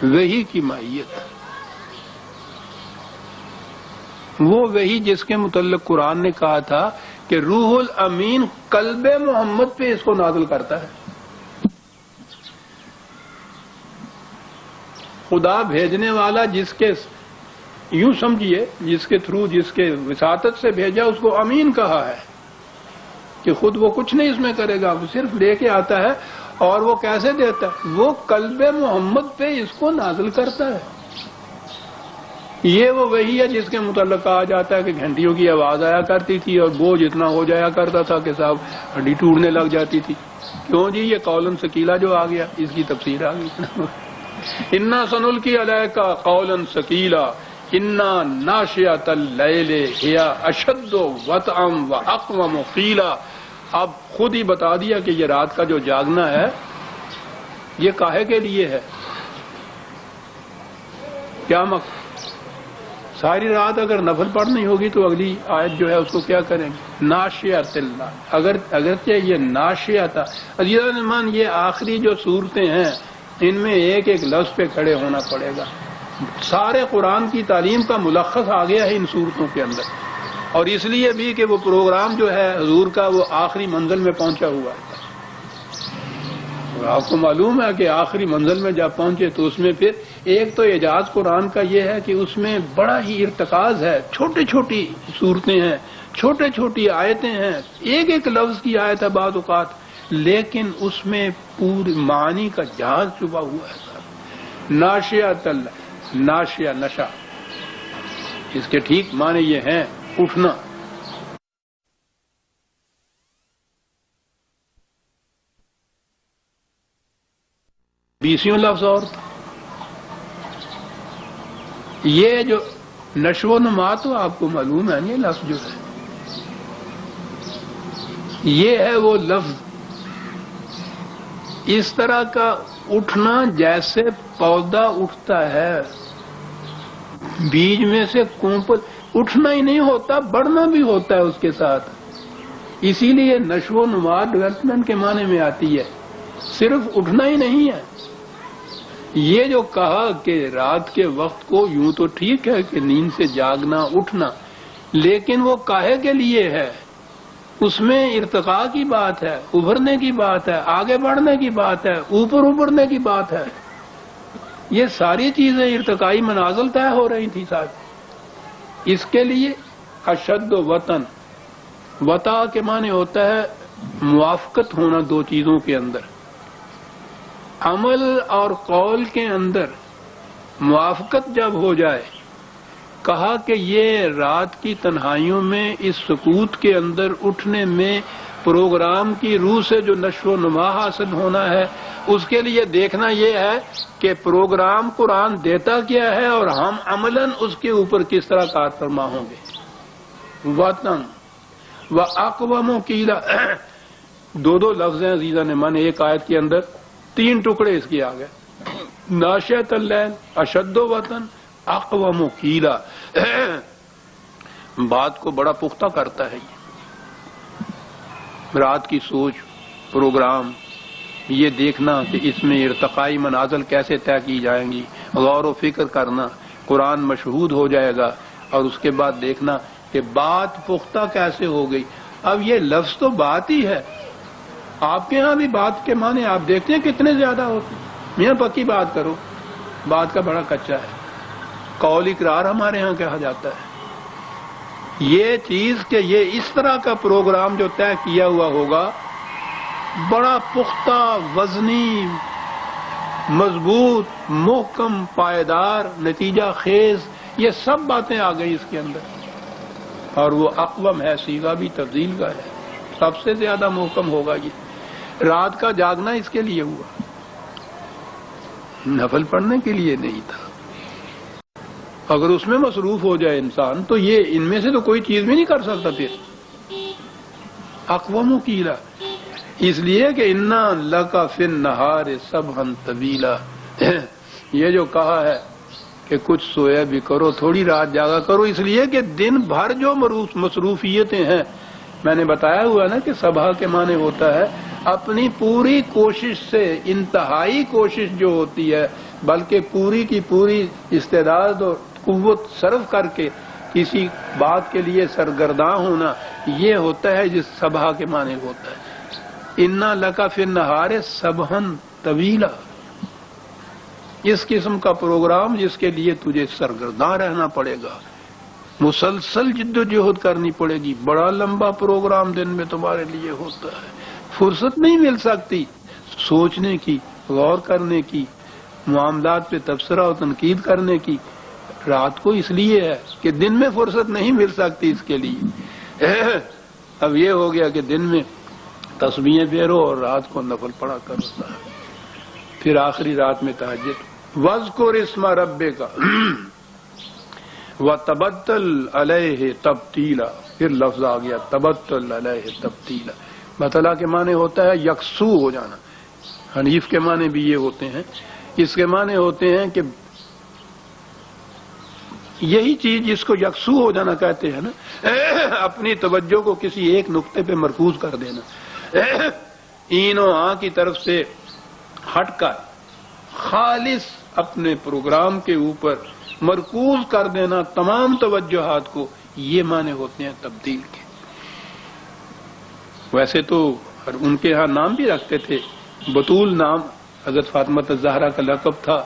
وحی کی ماہیت. وہ وحی جس کے متعلق قرآن نے کہا تھا کہ روح الامین قلب محمد پہ اس کو نازل کرتا ہے. خدا بھیجنے والا جس کے یوں سمجھیے جس کے تھرو، جس کے وساطت سے بھیجا، اس کو امین کہا ہے کہ خود وہ کچھ نہیں اس میں کرے گا، وہ صرف لے کے آتا ہے. اور وہ کیسے دیتا ہے؟ وہ قلب محمد پہ اس کو نازل کرتا ہے. یہ وہ وہی ہے جس کے متعلق کہا جاتا ہے کہ گھنٹیوں کی آواز آیا کرتی تھی اور بوجھ اتنا ہو جایا کرتا تھا کہ صاحب ہڈی ٹوٹنے لگ جاتی تھی. کیوں جی؟ یہ قولاً ثقیلا جو آ گیا، اس کی تفسیر آ گئی. انا سنلقی علیک قولا ثقیلا انا ناشئۃ اللیل ہی اشد وطئا واقوم قیلا. اب خود ہی بتا دیا کہ یہ رات کا جو جاگنا ہے یہ کاہے کے لیے ہے، کیا مقصد؟ ساری رات اگر نفل پڑھنی ہوگی تو اگلی آیت جو ہے اس کو کیا کریں گے؟ ناشئۃ اللہ. اگرچہ یہ ناشئۃ، عزیزان ایمان، یہ آخری جو صورتیں ہیں ان میں ایک ایک لفظ پہ کھڑے ہونا پڑے گا. سارے قرآن کی تعلیم کا ملخص آ گیا ہے ان صورتوں کے اندر، اور اس لیے بھی کہ وہ پروگرام جو ہے حضور کا وہ آخری منزل میں پہنچا ہوا ہے. اور آپ کو معلوم ہے کہ آخری منزل میں جب پہنچے تو اس میں پھر ایک تو اعجاز قرآن کا یہ ہے کہ اس میں بڑا ہی ارتکاز ہے، چھوٹی چھوٹی صورتیں ہیں، چھوٹے چھوٹی آیتیں ہیں، ایک ایک لفظ کی آیت ہے بعض اوقات، لیکن اس میں پوری معانی کا جہاز چھپا ہوا ہے. ناشئۃ اللہ، ناشیہ نشا، اس کے ٹھیک معنی یہ ہیں اٹھنا. بیسیوں لفظ اور یہ جو نشو و نما تو آپ کو معلوم ہے، یہ لفظ جو ہے یہ ہے وہ لفظ اس طرح کا اٹھنا جیسے پودا اٹھتا ہے بیج میں سے کونپل. اٹھنا ہی نہیں ہوتا، بڑھنا بھی ہوتا ہے اس کے ساتھ. اسی لیے نشو و نما ڈیولپمنٹ کے معنی میں آتی ہے، صرف اٹھنا ہی نہیں ہے. یہ جو کہا کہ رات کے وقت کو یوں تو ٹھیک ہے کہ نیند سے جاگنا، اٹھنا، لیکن وہ کاہے کے لیے ہے؟ اس میں ارتقاء کی بات ہے، ابھرنے کی بات ہے، آگے بڑھنے کی بات ہے، اوپر ابھرنے کی بات ہے. یہ ساری چیزیں ارتقائی منازل طے ہو رہی تھی صاحب. اس کے لیے اشد وطن، وطا کے معنی ہوتا ہے موافقت ہونا دو چیزوں کے اندر. عمل اور قول کے اندر موافقت جب ہو جائے، کہا کہ یہ رات کی تنہائیوں میں اس سکوت کے اندر اٹھنے میں پروگرام کی روح سے جو نشو و نما حاصل ہونا ہے، اس کے لیے دیکھنا یہ ہے کہ پروگرام قرآن دیتا کیا ہے اور ہم عملاً اس کے اوپر کس طرح کار فرما ہوں گے. وطن و اقوام قیلا، دو لفظ ہیں عزیزان من ایک آیت کے اندر، تین ٹکڑے اس کے آ گئے. ناشئۃ اللیل، اشد وطن، اقوام قیلا. بات کو بڑا پختہ کرتا ہے. یہ رات کی سوچ، پروگرام، یہ دیکھنا کہ اس میں ارتقائی منازل کیسے طے کی جائیں گی، غور و فکر کرنا، قرآن مشہود ہو جائے گا، اور اس کے بعد دیکھنا کہ بات پختہ کیسے ہو گئی. اب یہ لفظ تو بات ہی ہے. آپ کے ہاں بھی بات کے معنی آپ دیکھتے ہیں کتنے زیادہ ہوتے ہیں. میاں پکی بات کرو، بات کا بڑا کچا ہے. قول اقرار ہمارے ہاں کہا جاتا ہے. یہ چیز کہ یہ اس طرح کا پروگرام جو طے کیا ہوا ہوگا، بڑا پختہ، وزنی، مضبوط، محکم، پائیدار، نتیجہ خیز، یہ سب باتیں آ گئی اس کے اندر. اور وہ اقوم ہے، صیغہ بھی تفضیل کا ہے، سب سے زیادہ محکم ہوگا. یہ رات کا جاگنا اس کے لیے ہوا، نفل پڑھنے کے لیے نہیں تھا. اگر اس میں مصروف ہو جائے انسان تو یہ ان میں سے تو کوئی چیز بھی نہیں کر سکتا. پھر اقوام قیلا، اس لیے کہ انا لکا فی النہار سبحا طویلا. یہ جو کہا ہے کہ کچھ سویا بھی کرو، تھوڑی رات جاگا کرو، اس لیے کہ دن بھر جو مصروفیتیں ہیں، میں نے بتایا ہوا نا کہ صبح کے معنی ہوتا ہے اپنی پوری کوشش سے، انتہائی کوشش جو ہوتی ہے، بلکہ پوری کی پوری استعداد اور قوت صرف کر کے کسی بات کے لیے سرگرداں ہونا، یہ ہوتا ہے جس صبح کے معنی ہوتا ہے. انا لکا فی النہار سبحا طویلا. اس قسم کا پروگرام جس کے لیے تجھے سرگرداں رہنا پڑے گا، مسلسل جد و جہد کرنی پڑے گی، بڑا لمبا پروگرام دن میں تمہارے لیے ہوتا ہے، فرصت نہیں مل سکتی سوچنے کی، غور کرنے کی، معاملات پہ تبصرہ و تنقید کرنے کی۔ رات کو اس لیے ہے کہ دن میں فرصت نہیں مل سکتی اس کے لیے۔ اب یہ ہو گیا کہ دن میں تسبیحیں پھیرو اور رات کو نفل پڑھا کرو، پھر آخری رات میں تہجد۔ وَاذْكُرِ اسْمَ رَبِّكَ وَتَبَتَّلْ عَلَيْهِ تَبْتِيلًا، پھر لفظ آ گیا تبتل علیہ تبتیلا۔ بطلا کے معنی ہوتا ہے یکسو ہو جانا، حنیف کے معنی بھی یہ ہوتے ہیں، اس کے معنی ہوتے ہیں کہ یہی چیز جس کو یکسو ہو جانا کہتے ہیں نا، اپنی توجہ کو کسی ایک نقطے پہ مرکوز کر دینا، این و آں کی طرف سے ہٹ کر خالص اپنے پروگرام کے اوپر مرکوز کر دینا تمام توجہات کو، یہ معنی ہوتے ہیں تبدیل کے۔ ویسے تو ان کے ہاں نام بھی رکھتے تھے، بطول نام حضرت فاطمہ الزہرا کا لقب تھا،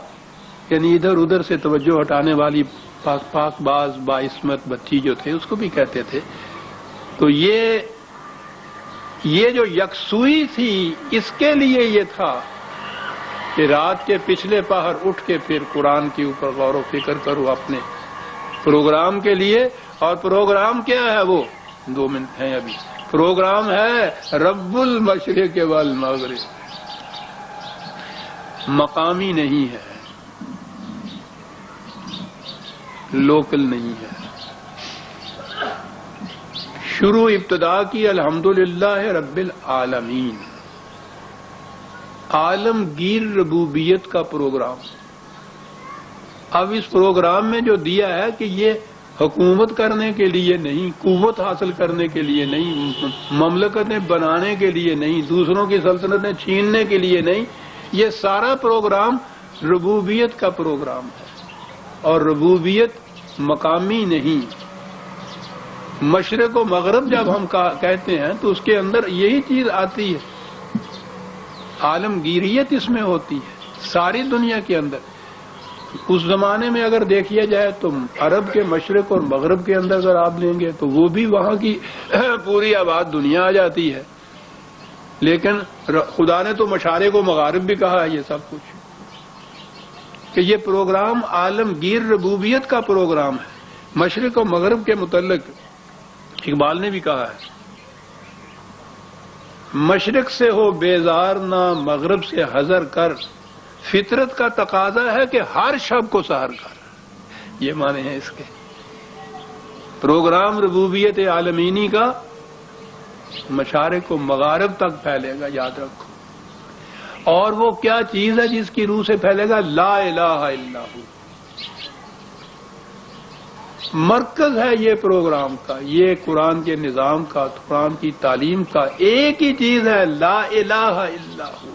یعنی ادھر ادھر سے توجہ ہٹانے والی پاک پاک باز باعصمت بچی جو تھے اس کو بھی کہتے تھے۔ تو یہ جو یکسوئی تھی اس کے لیے یہ تھا کہ رات کے پچھلے پہر اٹھ کے پھر قرآن کے اوپر غور و فکر کرو اپنے پروگرام کے لیے۔ اور پروگرام کیا ہے؟ وہ 2 منٹ ہیں ابھی۔ پروگرام ہے رب المشرق والمغرب، مقامی نہیں ہے، لوکل نہیں ہے۔ شروع ابتدا کی الحمدللہ رب العالمین، عالمگیر ربوبیت کا پروگرام۔ اب اس پروگرام میں جو دیا ہے کہ یہ حکومت کرنے کے لیے نہیں، قوت حاصل کرنے کے لیے نہیں، مملکتیں بنانے کے لیے نہیں، دوسروں کی سلطنتیں چھیننے کے لیے نہیں، یہ سارا پروگرام ربوبیت کا پروگرام ہے۔ اور ربوبیت مقامی نہیں، مشرق و مغرب جب ہم کہتے ہیں تو اس کے اندر یہی چیز آتی ہے، عالمگیریت اس میں ہوتی ہے ساری دنیا کے اندر۔ اس زمانے میں اگر دیکھیا جائے تو عرب کے مشرق اور مغرب کے اندر اگر آپ لیں گے تو وہ بھی وہاں کی پوری آباد دنیا آ جاتی ہے، لیکن خدا نے تو مشارق و مغارب بھی کہا ہے یہ سب کچھ، کہ یہ پروگرام عالمگیر ربوبیت کا پروگرام ہے۔ مشرق و مغرب کے متعلق اقبال نے بھی کہا ہے، مشرق سے ہو بیزار نہ مغرب سے حذر کر، فطرت کا تقاضا ہے کہ ہر شب کو سحر کر۔ یہ معنی ہے اس کے۔ پروگرام ربوبیت عالمینی کا مشارق و مغارب تک پھیلے گا، یاد رکھو۔ اور وہ کیا چیز ہے جس کی روح سے پھیلے گا؟ لا الہ الا ہو، مرکز ہے یہ پروگرام کا، یہ قرآن کے نظام کا، قرآن کی تعلیم کا ایک ہی چیز ہے، لا الہ الا ہو۔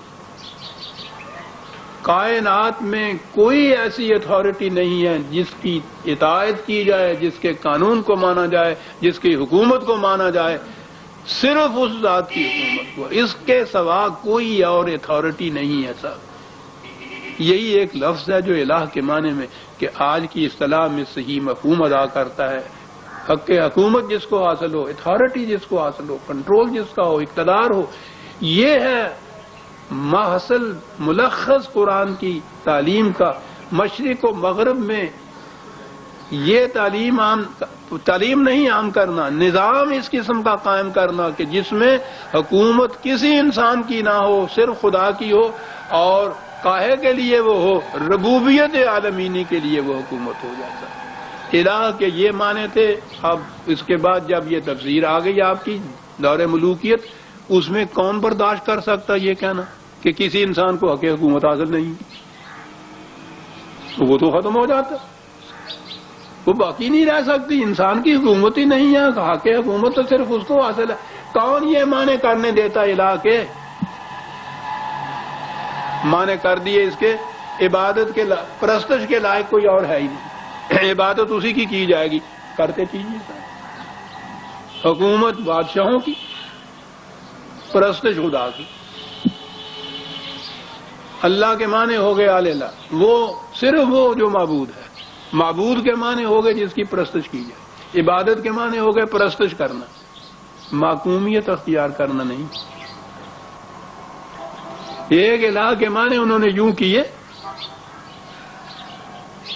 کائنات میں کوئی ایسی اتھارٹی نہیں ہے جس کی اطاعت کی جائے، جس کے قانون کو مانا جائے، جس کی حکومت کو مانا جائے، صرف اس ذات کی حکومت کو، اس کے سوا کوئی اور اتھارٹی نہیں ہے صاحب۔ یہی ایک لفظ ہے جو الہ کے معنی میں کہ آج کی اصطلاح میں صحیح مفہوم ادا کرتا ہے۔ حق حکومت جس کو حاصل ہو، اتھارٹی جس کو حاصل ہو، کنٹرول جس کا ہو، اقتدار ہو، یہ ہے محصل ملخص قرآن کی تعلیم کا۔ مشرق و مغرب میں یہ تعلیم نہیں عام کرنا، نظام اس قسم کا قائم کرنا کہ جس میں حکومت کسی انسان کی نہ ہو، صرف خدا کی ہو، اور کاہے کے لیے وہ ہو؟ ربوبیت عالمینی کے لیے وہ حکومت ہو جاتا ہے۔ الہ کے یہ معنی تھے۔ اب اس کے بعد جب یہ تفسیر آ گئی آپ کی دور ملوکیت، اس میں کون برداشت کر سکتا یہ کہنا کہ کسی انسان کو حق حکومت حاصل نہیں؟ وہ تو ختم ہو جاتا، وہ باقی نہیں رہ سکتی، انسان کی حکومت ہی نہیں ہے، حق حکومت تو صرف اس کو حاصل ہے۔ کون یہ معنی کرنے دیتا الہ کے؟ معنی کر دیے اس کے عبادت کے پرستش کے لائق کوئی اور ہے ہی نہیں، عبادت اسی کی جائے گی، کرتے کیجیے۔ حکومت بادشاہوں کی، پرستش خدا کی۔ اللہ کے معنی ہو گئے الہ، وہ صرف وہ جو معبود ہے۔ معبود کے معنی ہو گئے جس کی پرستش کی جائے، عبادت کے معنی ہو گئے پرستش کرنا، معقومیت اختیار کرنا نہیں۔ ایک الہ کے معنی انہوں نے یوں کیے،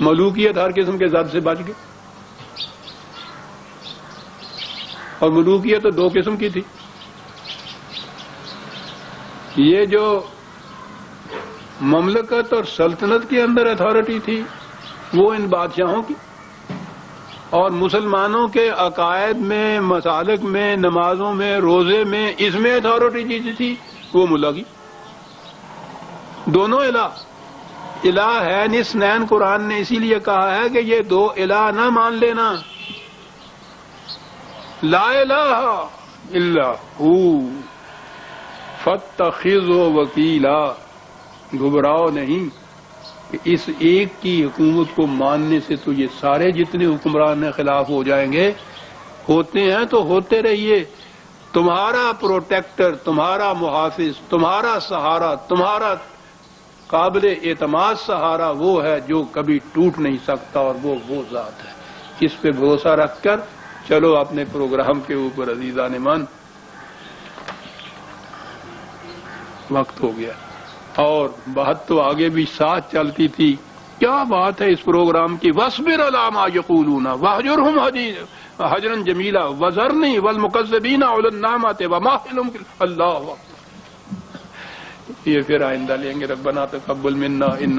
ملوکیت ہر قسم کے ضد سے بچ گئے، اور ملوکیت تو دو قسم کی تھی۔ یہ جو مملکت اور سلطنت کے اندر اتھارٹی تھی وہ ان بادشاہوں کی، اور مسلمانوں کے عقائد میں، مسالک میں، نمازوں میں، روزے میں، اس میں اتھارٹی جیتی تھی وہ ملا کی۔ دونوں الہ الہ ہے اثنین، قرآن نے اسی لیے کہا ہے کہ یہ دو الہ نہ مان لینا، لا الہ الا ہو فاتخذوا وکیلا، گھبراؤ نہیں کہ اس ایک کی حکومت کو ماننے سے تو یہ سارے جتنے حکمران خلاف ہو جائیں گے، ہوتے ہیں تو ہوتے رہیے، تمہارا پروٹیکٹر، تمہارا محافظ، تمہارا سہارا، تمہارا قابل اعتماد سہارا وہ ہے جو کبھی ٹوٹ نہیں سکتا، اور وہ ذات ہے۔ اس پہ بھروسہ رکھ کر چلو اپنے پروگرام کے اوپر عزیزان من، وقت ہو گیا، اور بات تو آگے بھی ساتھ چلتی تھی۔ کیا بات ہے اس پروگرام کی، وَاصْبِرْ عَلَىٰ مَا يَقُولُونَ وَاهْجُرْهُمْ هَجْرًا جَمِيلًا وَذَرْنِي وَالْمُكَذِّبِينَ أُولِي النَّعْمَةِ وَمَهِّلْهُمْ اللہ۔ یہ پھر آئندہ لیں گے۔ ربنا تقبل منا